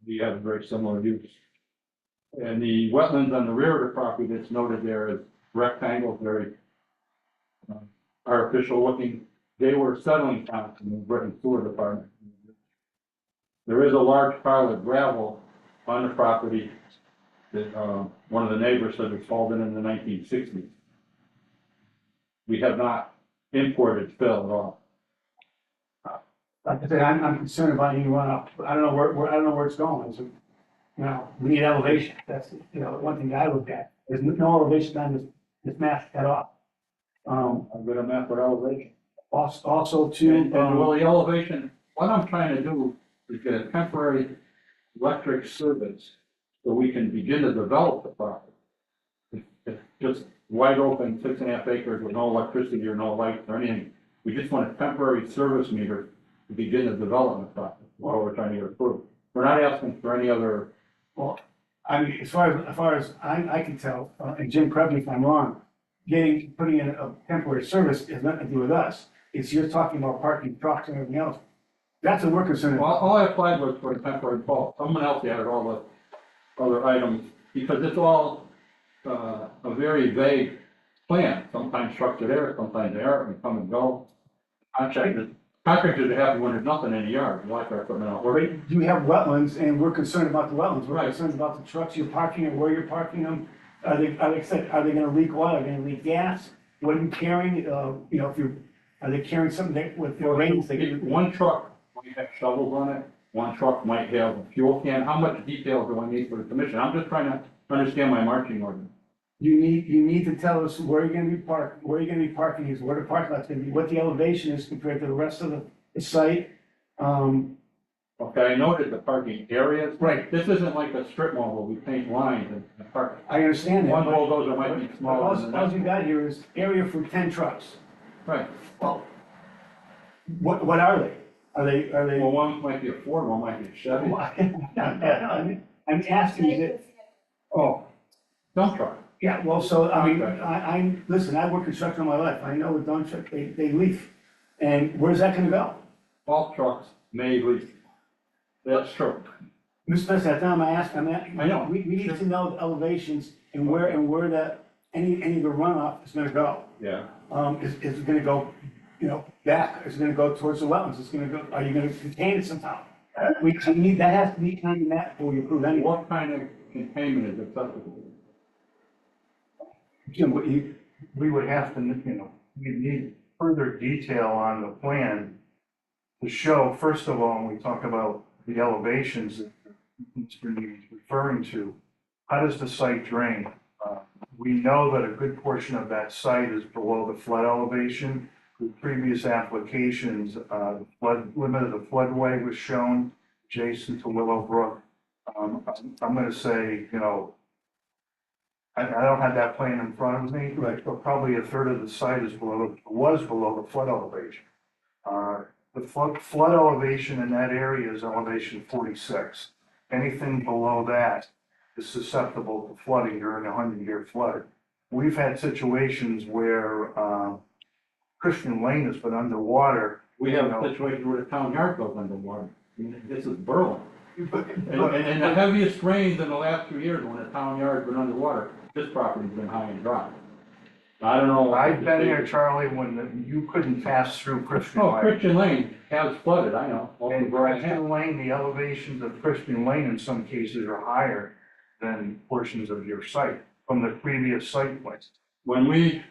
We have a very similar use. And the wetlands on the rear of the property that's noted there is rectangles, very artificial looking. They were settling towns in the Britain Sewer Department. There is a large pile of gravel on the property that one of the neighbors said was hauled in the 1960s. We have not imported fill at all. like I said, I'm concerned about any runoff. I don't know I don't know where it's going. So, we need elevation. That's, one thing that I looked at. There's no elevation on this map at all. I've got a map with elevation. Also too, And well, the elevation, what I'm trying to do is get a temporary electric service so we can begin to develop the property. It's just wide open, 6.5 acres with no electricity or no lights or anything. We just want a temporary service meter to begin the development process while we're trying to get approved. We're not asking for any other. well, I mean, as far as I can tell, and Jim, correct me if I'm wrong, putting in a temporary service has nothing to do with us. It's you're talking about parking trucks and everything else. That's what we're concerned Well, about. all I applied was for a temporary pole. Someone else added all the other items because it's all a very vague plan. Sometimes trucks are there, sometimes they aren't, we come and go. Contractors are happy when there's nothing in the yard, like our equipment out. Right, you have wetlands and we're concerned about the wetlands. We're Right. concerned about the trucks you're parking and where you're parking them. Are they gonna leak oil? Are they gonna leak gas? What are you carrying? Are they carrying something that with the rains? One truck might have shovels on it, one truck might have a fuel can. How much detail do I need for the commission? I'm just trying to understand my marching order. You need to tell us where you're gonna be parking, where you're gonna be parking is, where the parking lot's gonna be, what the elevation is compared to the rest of the site. Okay, I noted the parking areas. Right. This isn't like a strip mall where we paint lines and park. I understand that. One but- bulldozer might be but smaller than all that. you got here is area for 10 trucks. Right. Well, what are they? Are they? Well, one might be a Ford, one might be a Chevy. I'm asking you that, oh, Dump truck. yeah, well, so, I mean, Okay. listen, I work construction all my life, I know with dump truck, they leaf. And where's that gonna go? All trucks may leak. That's true. Mr. President, I know. we need to know the elevations and where any of the runoff is gonna go. Yeah. Is it gonna go, back, is it gonna go towards the wetlands, are you gonna contain it somehow? We need, that has to be kind of that before we approve anything. What kind of containment is acceptable? Jim, We would have to, we need further detail on the plan to show, first of all, when we talk about the elevations that Mr. Needs referring to, how does the site drain? We know that a good portion of that site is below the flood elevation. With previous applications, the flood, limit of the floodway was shown adjacent to Willow Brook. I'm gonna say, you know, I don't have that plan in front of me, but probably a third of the site is was below the flood elevation. The flood elevation in that area is elevation 46. Anything below that is susceptible to flooding during a 100-year flood. We've had situations where Christian Lane has been underwater. We have you know. a situation where the town yard goes underwater. I mean, this is Berlin. But- And the heaviest rains in the last 2 years, when the town yard's been underwater, this property's been high and dry. I don't know. I've been there, Charlie, when you couldn't pass through Christian Oh, Lane. Christian Lane has flooded, I know. And Where I have. Christian Lane, the elevations of Christian Lane in some cases are higher than portions of your site from the previous site plan. When we,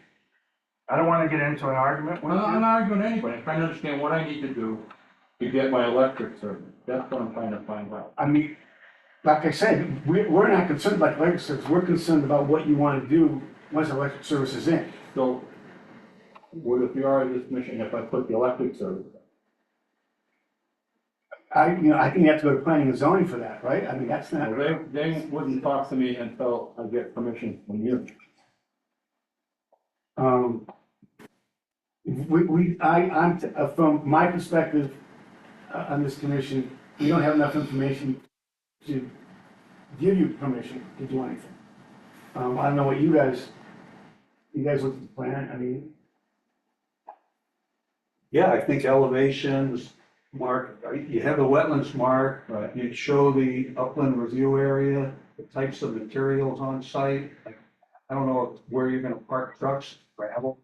I don't want to get into an argument with I'm you. not arguing anybody, I'm trying to understand what I need to do to get my electric service. That's what I'm trying to find out. I mean, like I said, we're not concerned about electric service, we're concerned about what you want to do once electric service is in. So, would if you are this mission, if I put the electric service? I think you have to go to planning and zoning for that, right? I mean, that's not. Well, they wouldn't talk to me until I get permission from you. From my perspective, on this commission, we don't have enough information to give you permission to do anything. I don't know what you guys looked at the plan, I mean, Yeah, I think elevations, mark, you have the wetlands mark, Right. you show the upland review area, the types of materials on site. Like, I don't know where you're gonna park trucks, gravel,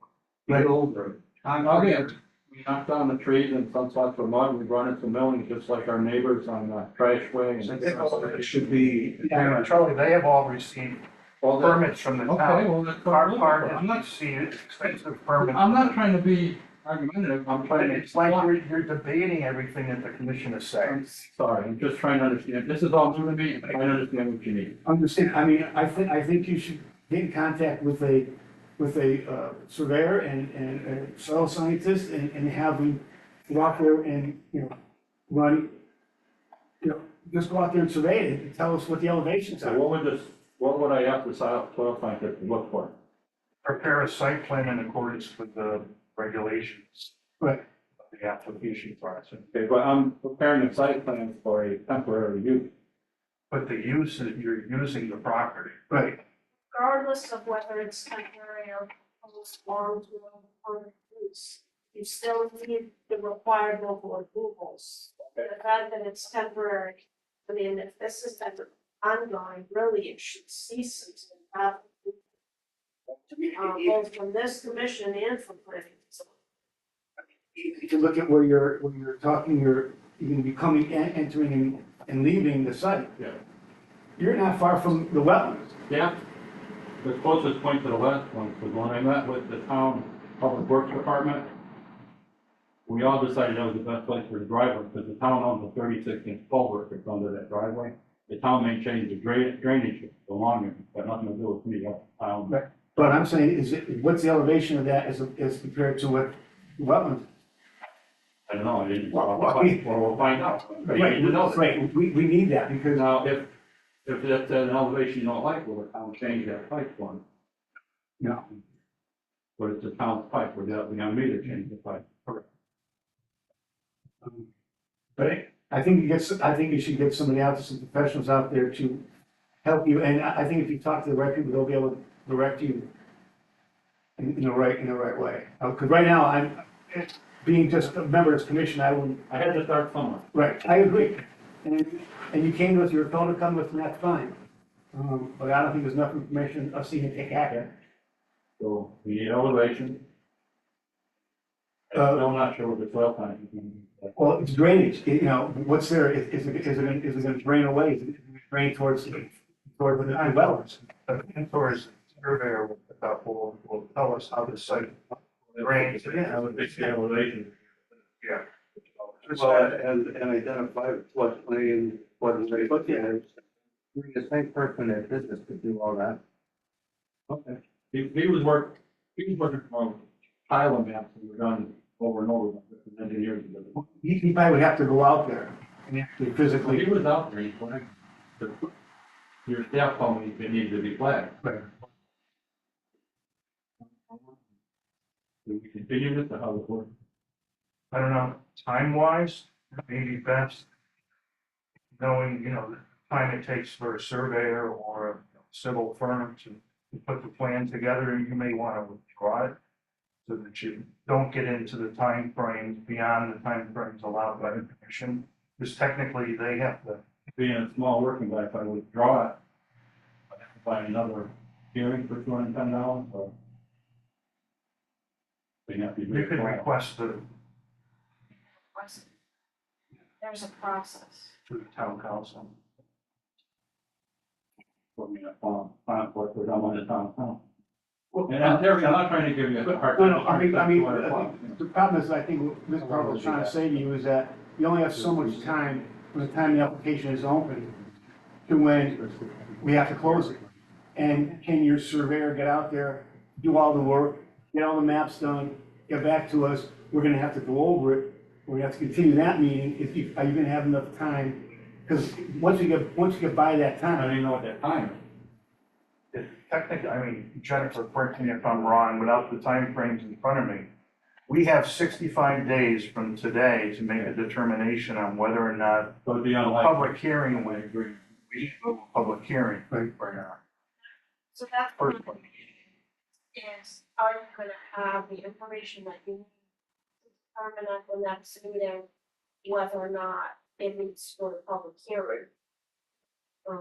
field, or concrete. We knock down the trees and some spots of mud, we run into milling, just like our neighbors on Trash Way. It should be, Yeah, Charlie, they have all received Well, that- permits from the Okay, town. well, that's what Our I'm looking part for. I'm is not, received expensive permits. I'm not trying to be argumentative, I'm trying to. It's like you're debating everything that the commission is saying. I'm sorry, I'm just trying to understand, this is all new to me, I'm trying to understand what you need. understand, I mean, I think you should get in contact with a surveyor and soil scientist and have them go out there and, run, just go out there and survey it and tell us what the elevations So are. what would I have to soil scientist to look for? Prepare a site plan in accordance with the regulations Right, of the application process. Okay, but I'm preparing a site plan for a temporary use. But the use that you're using the property. right. Regardless of whether it's temporary or proposed long-term permanent use, you still need the required local approvals. The fact that it's temporary, I mean, if this is ever ongoing, really, it should cease until have both from this commission and from planning. So If you look at where you're talking, you're gonna be coming, entering and leaving the site. Yeah. You're not far from the wetlands. Yeah. The closest point to the last one was when I met with the town public works department. We all decided that was the best place for the driveway, because the town owns a 36-inch culvert that's under that driveway. The town maintains the drainage along it, it's got nothing to do with me, that's the town. Right. But I'm saying, what's the elevation of that as compared to what wetlands? I don't know, I didn't, Well, we'll find out. You need to know that. Right, we need that because. Now, if that's an elevation you don't like, will the town change that pipe for them? No. But it's the town's pipe, without being on me to change the pipe. But I think you should get somebody out, some professionals out there to help you, and I think if you talk to the right people, they'll be able to direct you in the right way. Because right now, I'm, being just a member of this commission, I wouldn't, I had to start somewhere. right, I agree. And you came with your fellow to come with, and that's fine. But I don't think there's enough information of seeing it take action. So we need elevation. I'm still not sure what the soil content is going to be. Well, it's drainage, what's there, is it gonna drain away, is it gonna drain towards the wetlands? The mentors surveyor will tell us how the site drains. Yeah, I would think the elevation. Yeah. and identify floodplain, flood rate. The same person in business could do all that. Okay. He was working from pile maps that were done over and over with different engineers. He probably would have to go out there and actually He physically. was out there, he flagged. Your staff told me they needed to be flagged. Do we continue this or how it works? I don't know, time wise, maybe best knowing, the time it takes for a surveyor or a civil firm to put the plan together, and you may want to withdraw it so that you don't get into the time frames beyond the time frames allowed by the commission. Because technically, they have to. Being a small working guy, if I withdraw it, I have to find another hearing for $210 or. They have to You could reapply. request the, There's a process. to the town council. Put me in a conflict with them on the town council. And I'm not trying to give you a hard No, time. I mean, the problem is, I think what Ms. Barber was trying to say to you is that you only have so much time from the time the application is open to when we have to close it. And can your surveyor get out there, do all the work, get all the maps done, get back to us? We're gonna have to go over it. We're gonna have to continue that meeting. Are you gonna have enough time? Because once you get by that I time, don't even know what that time is. Technically, I mean, Jennifer, correct me if I'm wrong, without the timeframes in front of me. We have 65 days from today to make a determination on whether or not So it'd be a unlikely. public hearing would agree. We should move a public hearing right now. So that's First one. is, are you gonna have the information that you need to determine at the next meeting whether or not it needs to go to public hearing? I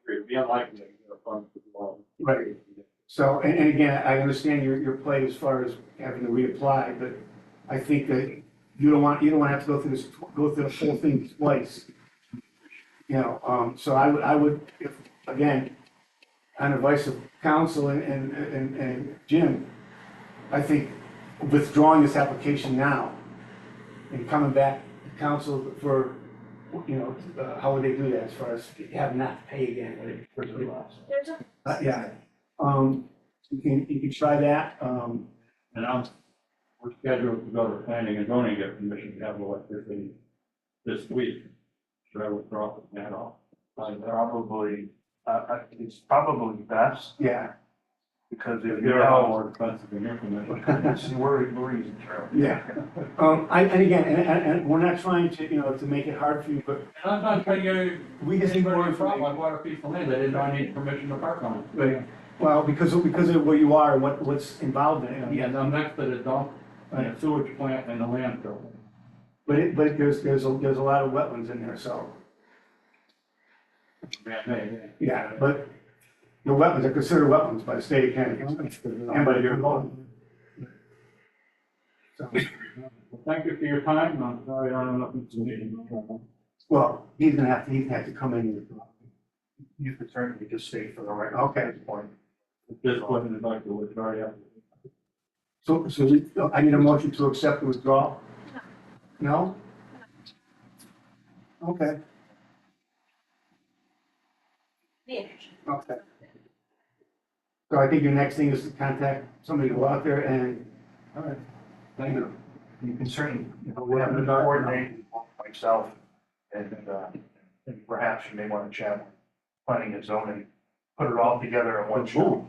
agree, it'd be unlikely to get a fund for the law. right. So, and again, I understand your play as far as having to reapply, but I think that you don't want to have to go through the whole thing twice. So I would, if, again, on advice of counsel and Jim, I think withdrawing this application now and coming back to council for, how would they do that as far as having not to pay again? There's a, Yeah, you can try that, And we're scheduled to go to planning and zoning, get permission to have electricity this week. Should I withdraw that off? Probably, it's probably best, yeah, because if you They're all know, more expensive than your permission. see, we're easy, Charlie. yeah. And again, and we're not trying to, to make it hard for you, but And I'm not trying to get we just need more anybody a problem. I information. bought a piece of land, I didn't know I needed permission to park on it. Right. Well, because of where you are and what's involved in it. Yes, I'm next to the dump, and a sewage plant and a landfill. But there's a lot of wetlands in there, so, yeah, but the wetlands are considered wetlands by the state of Canada. And by your law. So, Well, thank you for your time, I'm sorry I don't have nothing to do. well, he's gonna have to come in. You could certainly just state for the record. Okay. At this point. This wasn't like the withdraw, yeah. So I need a motion to accept the withdrawal? No? Okay, okay. So I think your next thing is to contact somebody, go out there and, all right, thank you. You can certainly, we have to coordinate myself, and perhaps you may want to chat with planning and zoning, put it all together in one shot.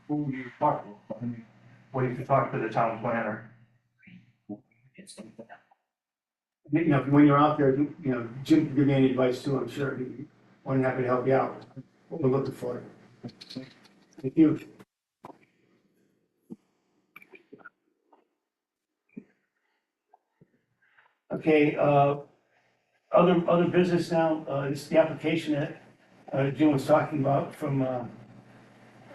Who you talk to? Well, you can talk to the town planner. When you're out there, Jim can give you any advice too, I'm sure, he's more than happy to help you out, what we're looking for. Thank you. Okay, other business now, this is the application that Jim was talking about from,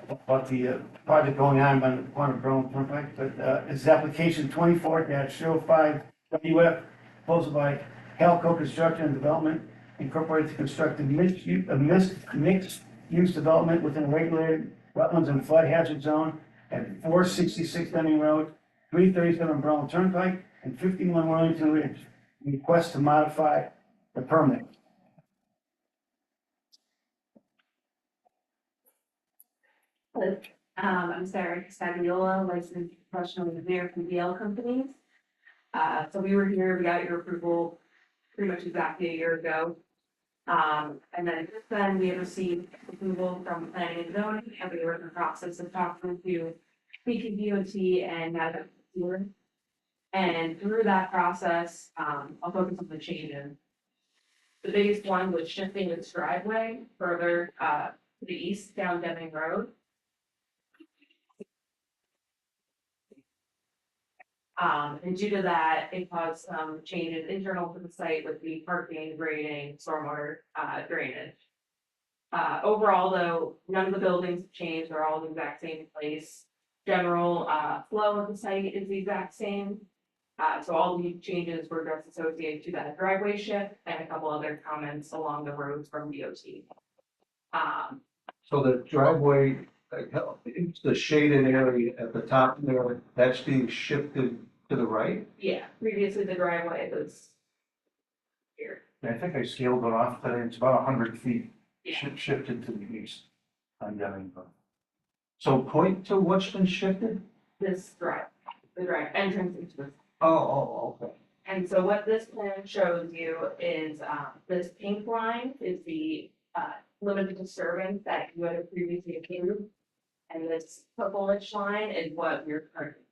about the project going on by the corner of Berlin Turnpike, but it's application 24-05 WF, proposed by Halco Construction and Development Incorporated to construct a mixed-use development within a regulated wetlands and flood hazard zone at 466 Deming Road, 337 Berlin Turnpike, and 51 Wellington Ridge. Request to modify the permit. I'm Sarah Saviola, licensed professional engineer from DL Companies. So we were here, we got your approval pretty much exactly a year ago. And then since then, we have received approval from planning and zoning, and we were in the process of talking to PTDOT and now the and through that process, I'll focus on the changes. The biggest one was shifting its driveway further, to the east down Deming Road. And due to that, it caused some changes internal to the site with the parking, grading, stormwater, drainage. Overall, though, none of the buildings have changed, they're all in the exact same place. General, flow of the site is the exact same. So all the changes were just associated to that driveway shift and a couple other comments along the roads from DOT. So the driveway, it's the shaded area at the top there, that's being shifted to the right? Yeah, previously the driveway was here. I think I scaled it off today, it's about 100 feet Yeah. shifted to the east on Deming Road. So point to what's been shifted? This drive, the drive entrance into this. Oh, okay. And so what this plan shows you is, this pink line is the, limited disturbance that you had previously approved. And this purplish line is what we're currently.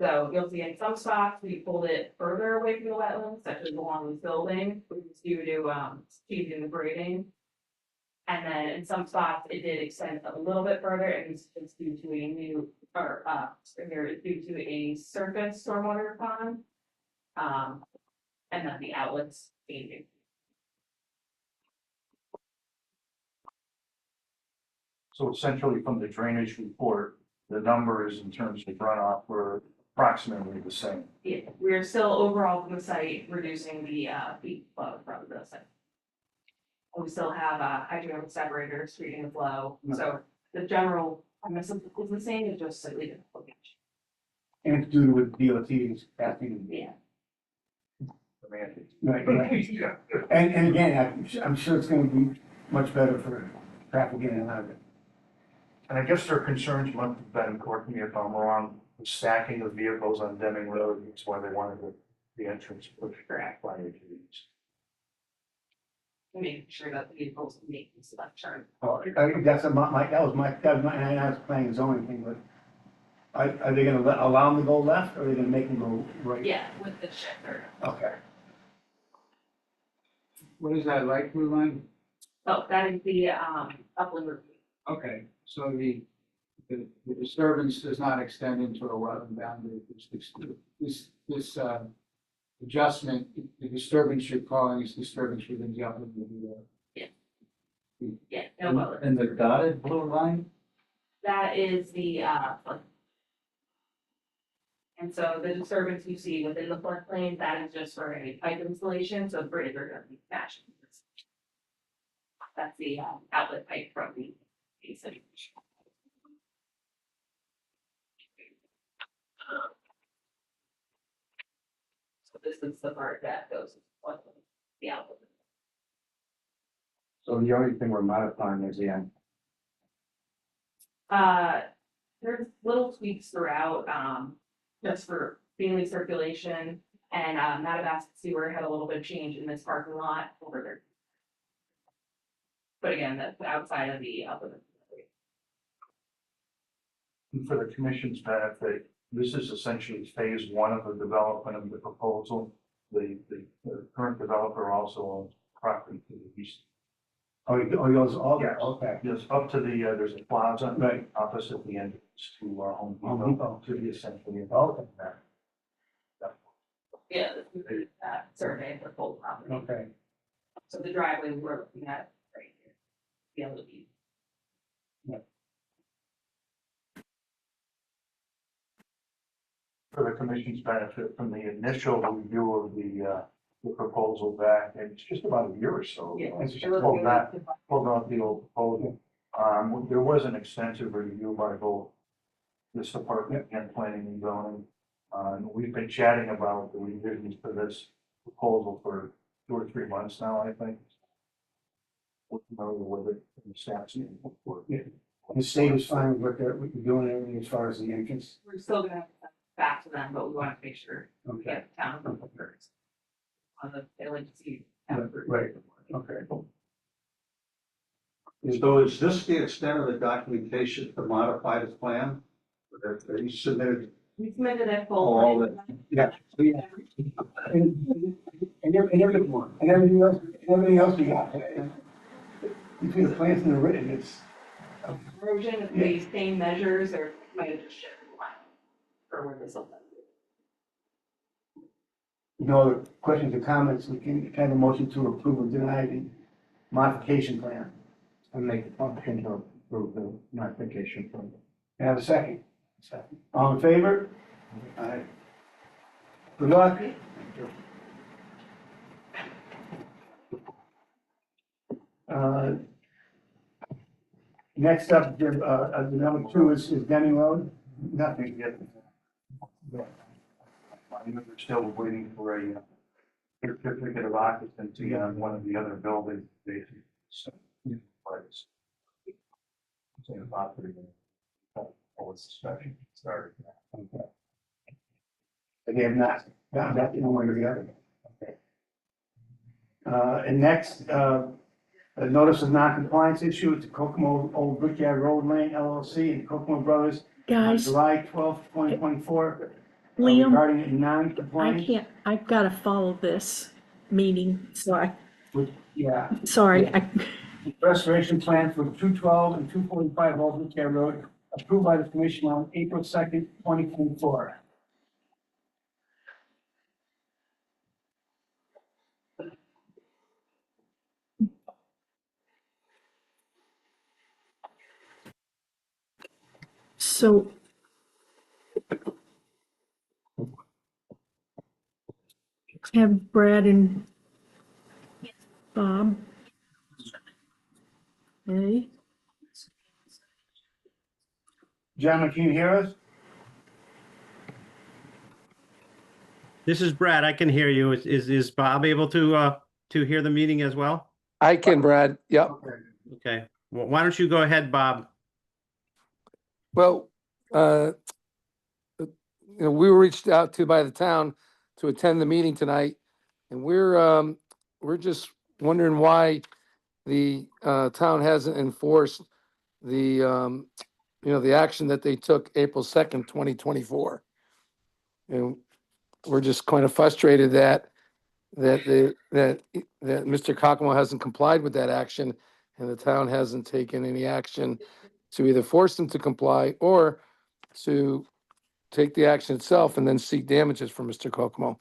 So you'll see in some spots, we pulled it further away from the wetlands, such as along this building, which is due to, changing the grading. And then in some spots, it did extend a little bit further, and it's due to a new, or, here, it's due to a surface stormwater pond. And then the outlets changing. So essentially from the drainage report, the numbers in terms of runoff were approximately the same. Yeah, we're still overall from the site reducing the, peak flow from the site. We still have, hydraulic separators treating the flow, so the general premise is the same, it's just slightly different location. And it's due to what DOT is asking. Yeah. Right, right. And again, I'm sure it's gonna be much better for traffic in and out of it. And I guess their concerns might have been, correct me if I'm wrong, the stacking of vehicles on Deming Road, that's why they wanted the entrance pushed Correct. by the trees. Making sure that the vehicles make this left turn. That's that was my, and I was planning zoning thing, but are they gonna allow them to go left, or are they gonna make them go right? Yeah, with the shifter. Okay. What is that, light blue line? Oh, that is the, upland review. Okay, so the disturbance does not extend into a wetland boundary. This adjustment, the disturbance you're calling is disturbance within the upland review. Yeah, no well. And the dotted blue line? That is the, flood. And so the disturbance you see within the floodplain, that is just for a pipe installation, so the bridge are gonna be smashing. That's the, outlet pipe from the city. So this is the part that goes, with the outlet. So the only thing we're modifying is the end. There's little tweaks throughout, just for daily circulation, and, Madagascar Sewer had a little bit of change in this parking lot over there. But again, that's outside of the upper. And for the commission's benefit, this is essentially phase one of the development of the proposal. The current developer also owns property to the east. Oh, he goes all there, Yes. okay. Yes, up to the, there's a plaza. Right. Opposite the entrance to our Home Home Depot, Depot. to the essentially. Okay. Yeah, this is that survey for full property. Okay. So the driveway we're looking at right here. Be able to be. For the commission's benefit, from the initial review of the proposal back, it's just about a year or so. Yeah. It's just pulled out the old proposal. There was an extensive review by both this department and planning and zoning. We've been chatting about the revisions to this proposal for 2 or 3 months now, I think. We're familiar with it, and the staff's in for it. The state is fine with what they're doing, everything as far as the entrance. We're still gonna have to send it back to them, but we want to make sure we Okay. get the town approval first. On the LHC. Right, okay. So is this the extent of the documentation to modify the plan? That you submitted We submitted it all full. that? Yeah. Yeah. And everything else we got. Between the plans and the written, it's. Version of the same measures or might have just shifted one for where this will. No other questions or comments, we can have a motion to approve or deny the modification plan. And make a motion to approve the modification plan. Can I have a second? Second. All in favor? Aye. Good luck. Next up, the number 2 is Deming Road. Nothing yet. I know we're still waiting for a certificate of occupancy on one of the other buildings, basically. So, but it's a property. Oh, it's inspection started. Okay. But they have not gotten back in one or the other. Okay. And next, a notice of non-compliance issue to Kokomo Old Brickyard Road Lane LLC and Kokomo Brothers on Guys, July 12th, 2024. Liam, Regarding a I non-compliance. can't, I've got to follow this meeting, so Yeah. sorry, Restoration plan for 212 and 245 Old Brickyard Road, approved by the commission on April 2nd, 2024. So have Brad and Bob. Hey, Gentlemen, can you hear us? This is Brad. I can hear you. Is Bob able to hear the meeting as well? I can, Brad. Yep. Okay. Okay. Well, why don't you go ahead, Bob? Well, we were reached out to by the town to attend the meeting tonight, and we're just wondering why the town hasn't enforced the the action that they took April 2nd, 2024. And we're just kind of frustrated that Mr. Kokomo hasn't complied with that action, and the town hasn't taken any action to either force them to comply or to take the action itself and then seek damages from Mr. Kokomo.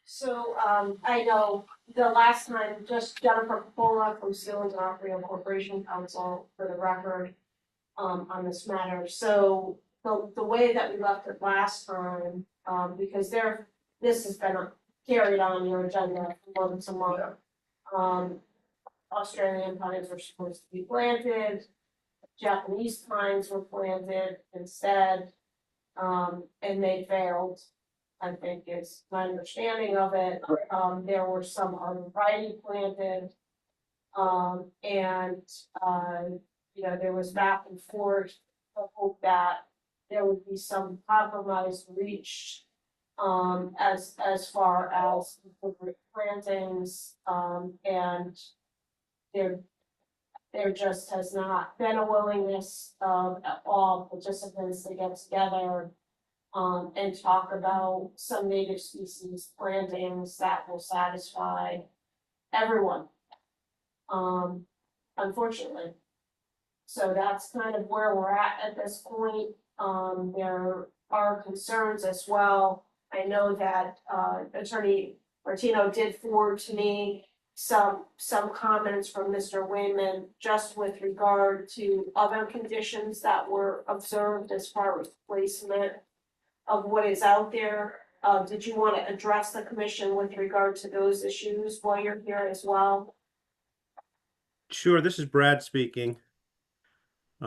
So, I know the last time, just Jennifer Capola from Steel and Opry Corporation Council for the record, on this matter. So the way that we left it last time, because this has been carried on your agenda for months and months. Australian pines were supposed to be planted, Japanese pines were planted instead, and they failed. I think is my understanding of it. There were some arborvitae planted. There was back and forth. I hope that there would be some compromise reached. As far as the plantings, and there just has not been a willingness of all participants to get together and talk about some native species plantings that will satisfy everyone. Unfortunately. So that's kind of where we're at this point. There are concerns as well. I know that Attorney Martino did forward to me some comments from Mr. Wayman just with regard to other conditions that were observed as far as placement of what is out there. Did you want to address the commission with regard to those issues while you're here as well? Sure. This is Brad speaking.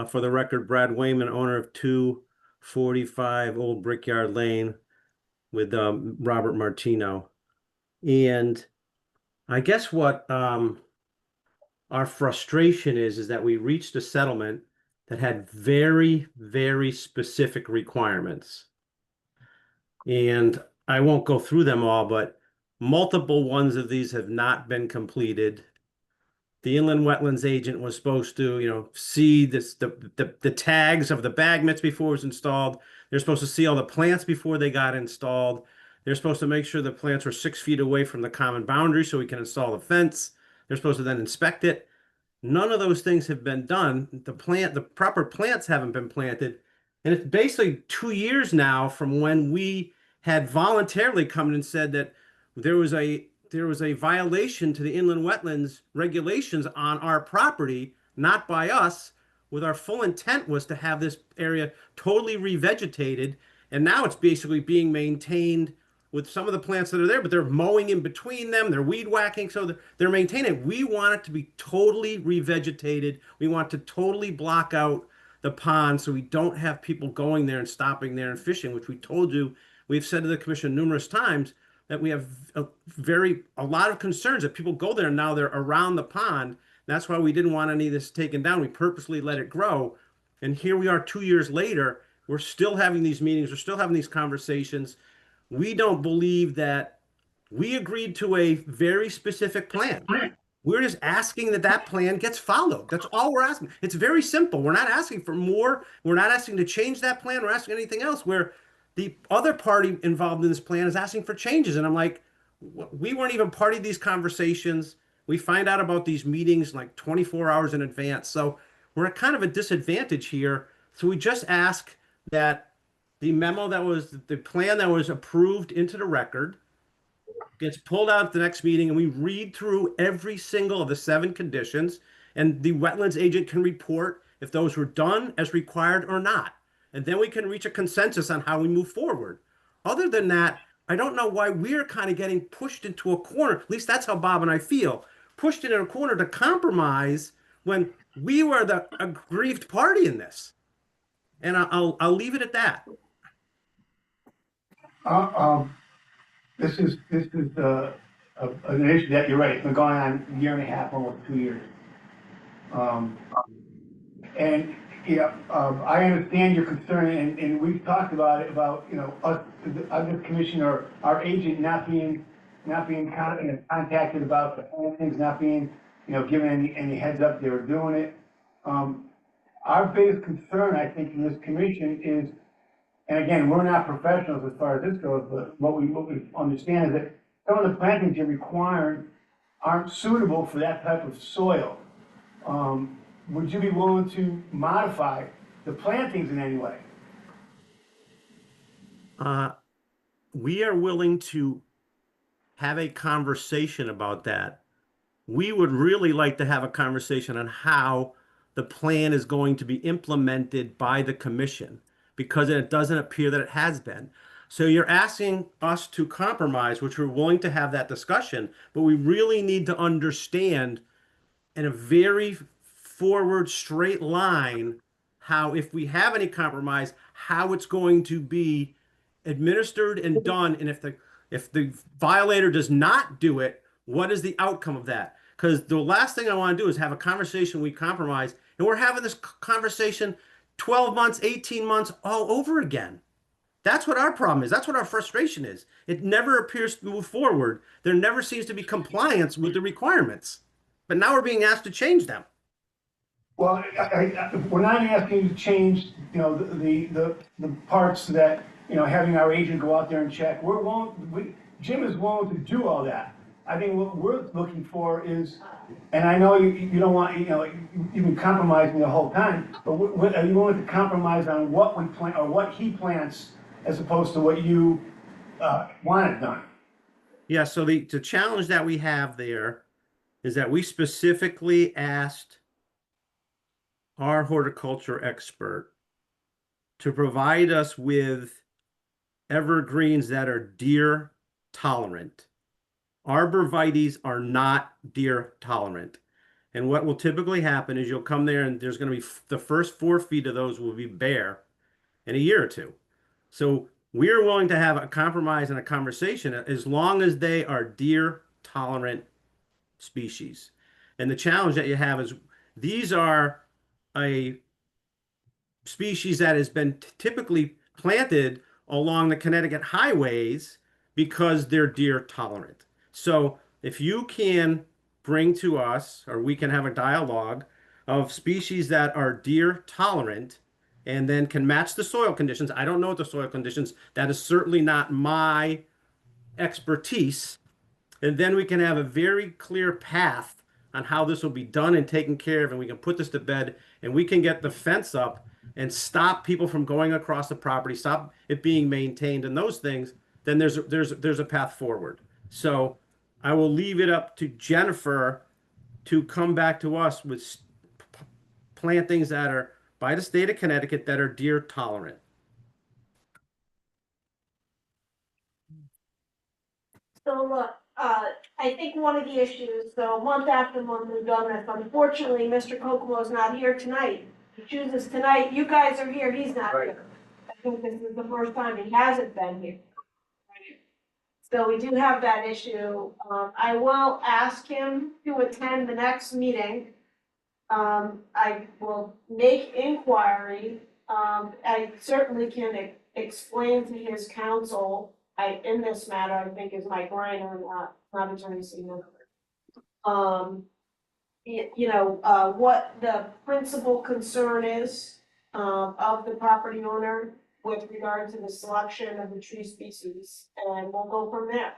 For the record, Brad Wayman, owner of 245 Old Brickyard Lane with Robert Martino. And I guess what our frustration is that we reached a settlement that had very, very specific requirements. And I won't go through them all, but multiple ones of these have not been completed. The inland wetlands agent was supposed to, see the tags of the bag mitts before it was installed. They're supposed to see all the plants before they got installed. They're supposed to make sure the plants were 6 feet away from the common boundary so we can install the fence. They're supposed to then inspect it. None of those things have been done. The proper plants haven't been planted. And it's basically 2 years now from when we had voluntarily come in and said that there was a violation to the inland wetlands regulations on our property, not by us, with our full intent was to have this area totally revegetated. And now it's basically being maintained with some of the plants that are there, but they're mowing in between them, they're weed whacking, so they're maintaining. We want it to be totally revegetated. We want to totally block out the pond so we don't have people going there and stopping there and fishing, which we told you. We've said to the commission numerous times that we have a lot of concerns that people go there and now they're around the pond. That's why we didn't want any of this taken down. We purposely let it grow. And here we are 2 years later. We're still having these meetings. We're still having these conversations. We don't believe that we agreed to a very specific plan. We're just asking that that plan gets followed. That's all we're asking. It's very simple. We're not asking for more. We're not asking to change that plan. We're asking anything else where the other party involved in this plan is asking for changes. And I'm like, we weren't even party to these conversations. We find out about these meetings like 24 hours in advance. So we're at kind of a disadvantage here. So we just ask that the plan that was approved into the record gets pulled out at the next meeting and we read through every single of the 7 conditions and the wetlands agent can report if those were done as required or not. And then we can reach a consensus on how we move forward. Other than that, I don't know why we're kind of getting pushed into a corner. At least that's how Bob and I feel. Pushed into a corner to compromise when we were the aggrieved party in this. And I'll leave it at that. This is an issue that you're right. It's been going on a year and a half, almost 2 years. And I understand your concern, and we've talked about it us, the other commissioner, our agent not being contacted about the things, not being given any heads up they were doing it. Our biggest concern, I think, in this commission is. And again, we're not professionals as far as this goes, but what we understand is that some of the plantings you're requiring aren't suitable for that type of soil. Would you be willing to modify the plantings in any way? We are willing to have a conversation about that. We would really like to have a conversation on how the plan is going to be implemented by the commission, because it doesn't appear that it has been. So you're asking us to compromise, which we're willing to have that discussion, but we really need to understand in a very forward, straight line, how if we have any compromise, how it's going to be administered and done, and if the violator does not do it, what is the outcome of that? Because the last thing I want to do is have a conversation, we compromise, and we're having this conversation 12 months, 18 months, all over again. That's what our problem is. That's what our frustration is. It never appears to move forward. There never seems to be compliance with the requirements. But now we're being asked to change them. Well, we're not asking you to change, the parts that, having our agent go out there and check. Jim is willing to do all that. I think what we're looking for is, and I know you don't want, you've been compromising the whole time, but are you willing to compromise on what we plan or what he plants as opposed to what you want it done? Yeah, so the challenge that we have there is that we specifically asked our horticulture expert to provide us with evergreens that are deer tolerant. Arborvitaes are not deer tolerant. And what will typically happen is you'll come there and there's going to be the first 4 feet of those will be bare in a year or two. So we're willing to have a compromise and a conversation as long as they are deer tolerant species. And the challenge that you have is these are a species that has been typically planted along the Connecticut highways because they're deer tolerant. So if you can bring to us, or we can have a dialogue of species that are deer tolerant and then can match the soil conditions. I don't know what the soil conditions, that is certainly not my expertise. And then we can have a very clear path on how this will be done and taken care of, and we can put this to bed, and we can get the fence up and stop people from going across the property, stop it being maintained and those things. Then there's a path forward. So I will leave it up to Jennifer to come back to us with plantings that are by the state of Connecticut that are deer tolerant. So look, I think one of the issues, so month after month we've done this, unfortunately, Mr. Kokomo is not here tonight. He chooses tonight, you guys are here, he's not here. I think this is the first time he hasn't been here. So we do have that issue. I will ask him to attend the next meeting. I will make inquiry. I certainly can explain to his counsel, in this matter, I think is Mike Reiner, not Attorney Seaman. What the principal concern is, of the property owner with regard to the selection of the tree species, and we'll go from there.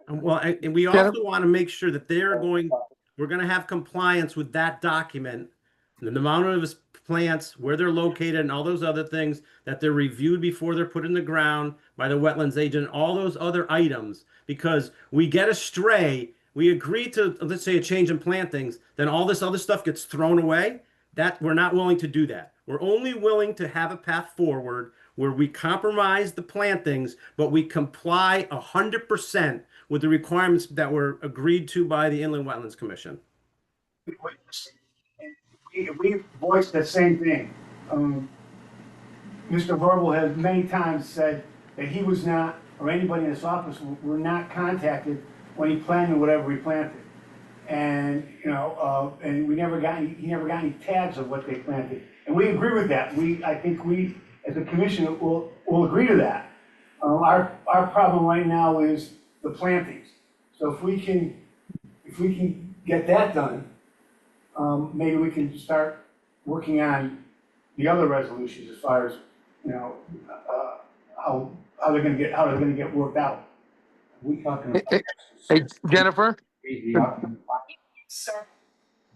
Well, and we also want to make sure that we're going to have compliance with that document, the amount of plants, where they're located, and all those other things, that they're reviewed before they're put in the ground by the wetlands agent, all those other items, because we get astray. We agree to, let's say, a change in plantings, then all this other stuff gets thrown away. That we're not willing to do that. We're only willing to have a path forward where we compromise the plantings, but we comply 100% with the requirements that were agreed to by the Inland Wetlands Commission. We voiced the same thing. Mr. Verbal has many times said that he was not, or anybody in this office were not contacted when he planted whatever he planted. And, and he never got any tags of what they planted. And we agree with that. I think we, as a commission, will agree to that. Our problem right now is the plantings. So if we can get that done, maybe we can start working on the other resolutions as far as, how they're gonna get worked out. We talking. Hey, Jennifer? Sir.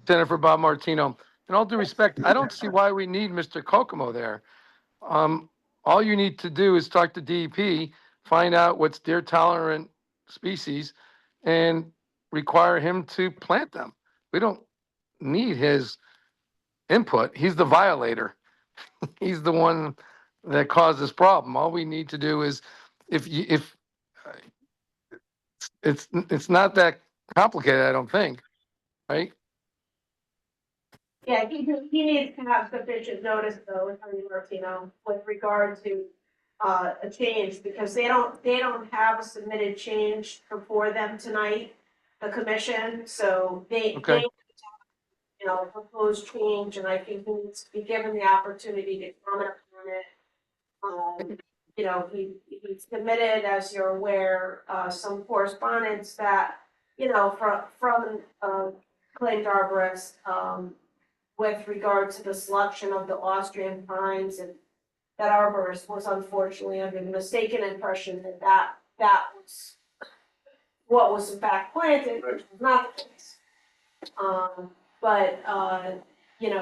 Jennifer Bob Martino. In all due respect, I don't see why we need Mr. Kokomo there. All you need to do is talk to DEP, find out what's deer tolerant species, and require him to plant them. We don't need his input. He's the violator. He's the one that caused this problem. All we need to do is, if it's not that complicated, I don't think, right? Yeah, he needs to have sufficient notice though, Attorney Martino, with regard to a change, because they don't have a submitted change before them tonight, the commission, so they proposed change, and I think he needs to be given the opportunity to comment on it. He submitted, as you're aware, some correspondence that, from claimed arborist, with regard to the selection of the Austrian pines, and that arborist was unfortunately under the mistaken impression that was what was in fact planted, which was not the case.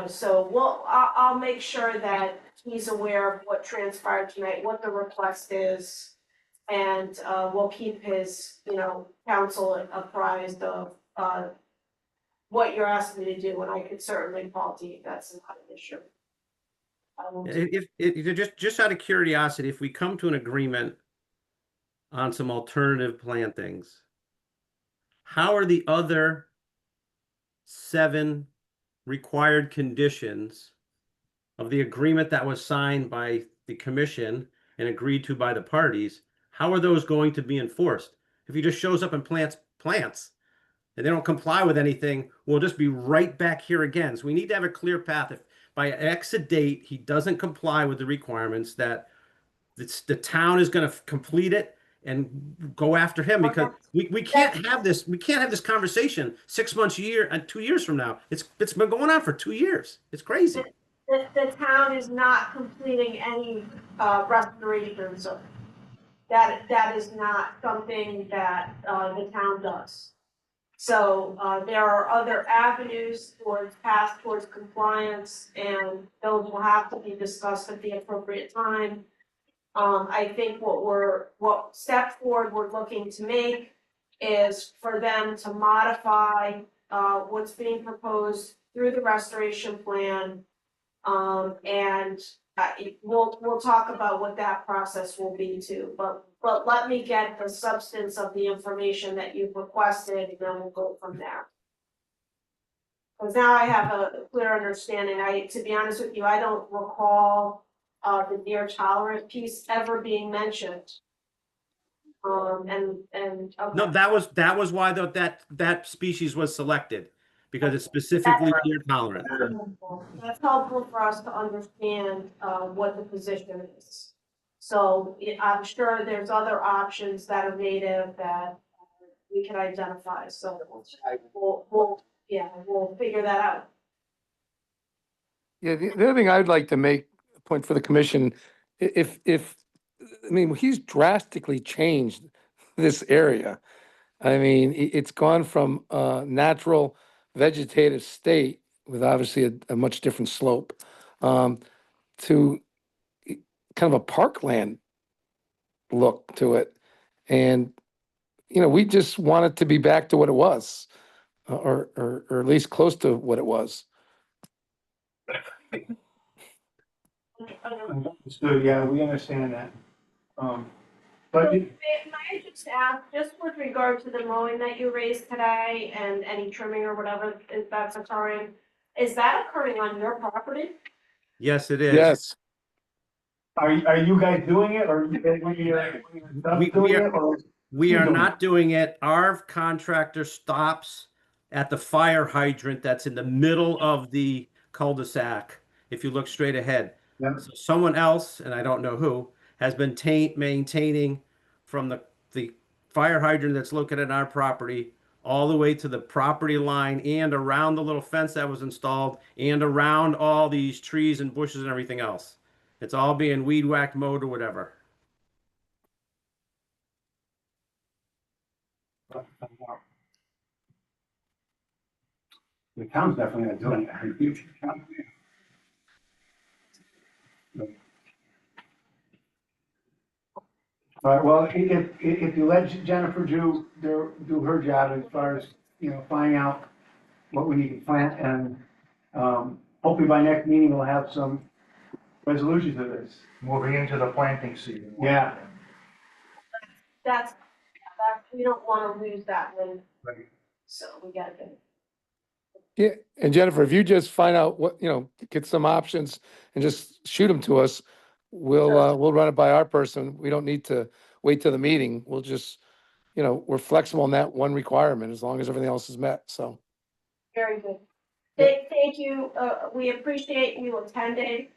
So I'll make sure that he's aware of what transpired tonight, what the request is, and we'll keep his, counsel apprised of what you're asking me to do, and I could certainly call to you if that's not an issue. If just out of curiosity, if we come to an agreement on some alternative plantings, how are the other 7 required conditions of the agreement that was signed by the commission and agreed to by the parties? How are those going to be enforced? If he just shows up and plants, and they don't comply with anything, we'll just be right back here again. So we need to have a clear path. If by X date he doesn't comply with the requirements, that the town is going to complete it and go after him, because we can't have this conversation 6 months, a year, and 2 years from now. It's been going on for 2 years. It's crazy. The town is not completing any restoration, so that is not something that the town does. So there are other avenues towards compliance, and those will have to be discussed at the appropriate time. I think what step forward we're looking to make is for them to modify what's being proposed through the restoration plan. And we'll talk about what that process will be too, but let me get the substance of the information that you've requested, and then we'll go from there. Because now I have a clear understanding. To be honest with you, I don't recall the deer tolerant piece ever being mentioned. Okay. No, that was why that species was selected, because it's specifically deer tolerant. That's helpful for us to understand what the position is. So I'm sure there's other options that are native that we can identify. So we'll figure that out. Yeah, the other thing I'd like to make a point for the commission, I mean, he's drastically changed this area. I mean, it's gone from a natural vegetative state with obviously a much different slope, to kind of a parkland look to it. And, you know, we just want it to be back to what it was, or at least close to what it was. So, yeah, we understand that. But May I just ask, just with regard to the mowing that you raised today and any trimming or whatever that's occurring, is that occurring on your property? Yes, it is. Yes, are you guys doing it, or when you're done doing it, or? We are not doing it. Our contractor stops at the fire hydrant that's in the middle of the cul-de-sac, if you look straight ahead. Yeah. So someone else, and I don't know who, has been maintaining from the fire hydrant that's located on our property all the way to the property line and around the little fence that was installed and around all these trees and bushes and everything else. It's all being weed whacked, mowed, or whatever. The town's definitely not doing it. All right, well, if you let Jennifer do her job as far as, finding out what we need to plant, and hopefully by next meeting, we'll have some resolutions to this. Moving into the planting season. Yeah. That's, we don't want to lose that one. Right. So we gotta do it. yeah, and Jennifer, if you just find out what, get some options and just shoot them to us, we'll run it by our person. We don't need to wait till the meeting. We'll just, we're flexible on that one requirement as long as everything else is met, so. Very good. Thank you. We appreciate you attending.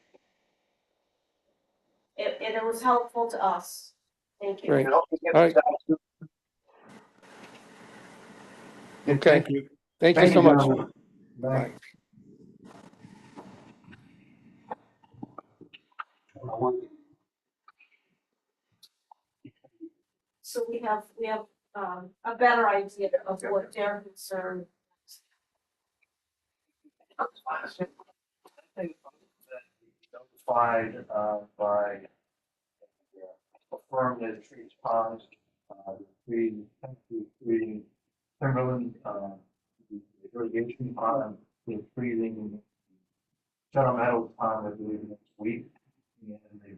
It was helpful to us. Thank you. Great. All right. Okay. Thank you so much. Gentlemen. Bye. So we have a better idea of what their concern. Notified by a firm that treats ponds, treating Timberland, the irrigation pond, they're treating General Meadows pond, I believe, next week. And they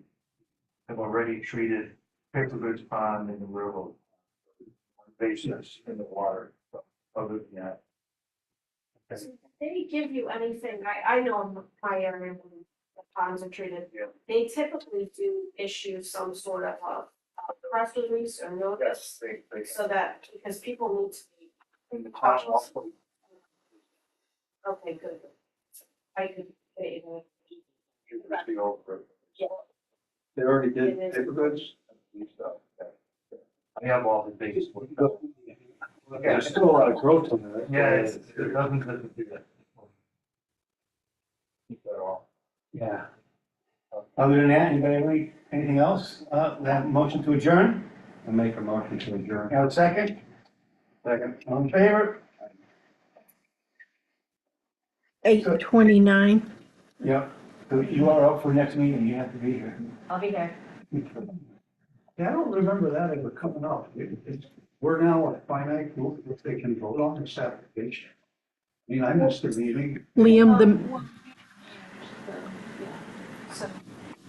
have already treated Paper Goods Pond and the railroad basis in the water. So other than that. So did they give you anything? I know in my area when the ponds are treated, they typically do issue some sort of a press release or notice. Yes, they So that, because people need to be in the town also. Okay, good. I could put it in. Everything over. Yeah. They already did It is. paper goods? I have all the biggest. There's still a lot of growth in there. Yeah, it doesn't disappear. Keep that off. Yeah. Other than that, anybody have anything else? That motion to adjourn? I make a motion to adjourn. Have a second? Second. All in favor? 8:29. Yep. So you are up for next meeting, you have to be here. I'll be there. Yeah, I don't remember that ever coming up. We're now a finite group if they can vote on this application. I mean, I missed the meeting. Liam,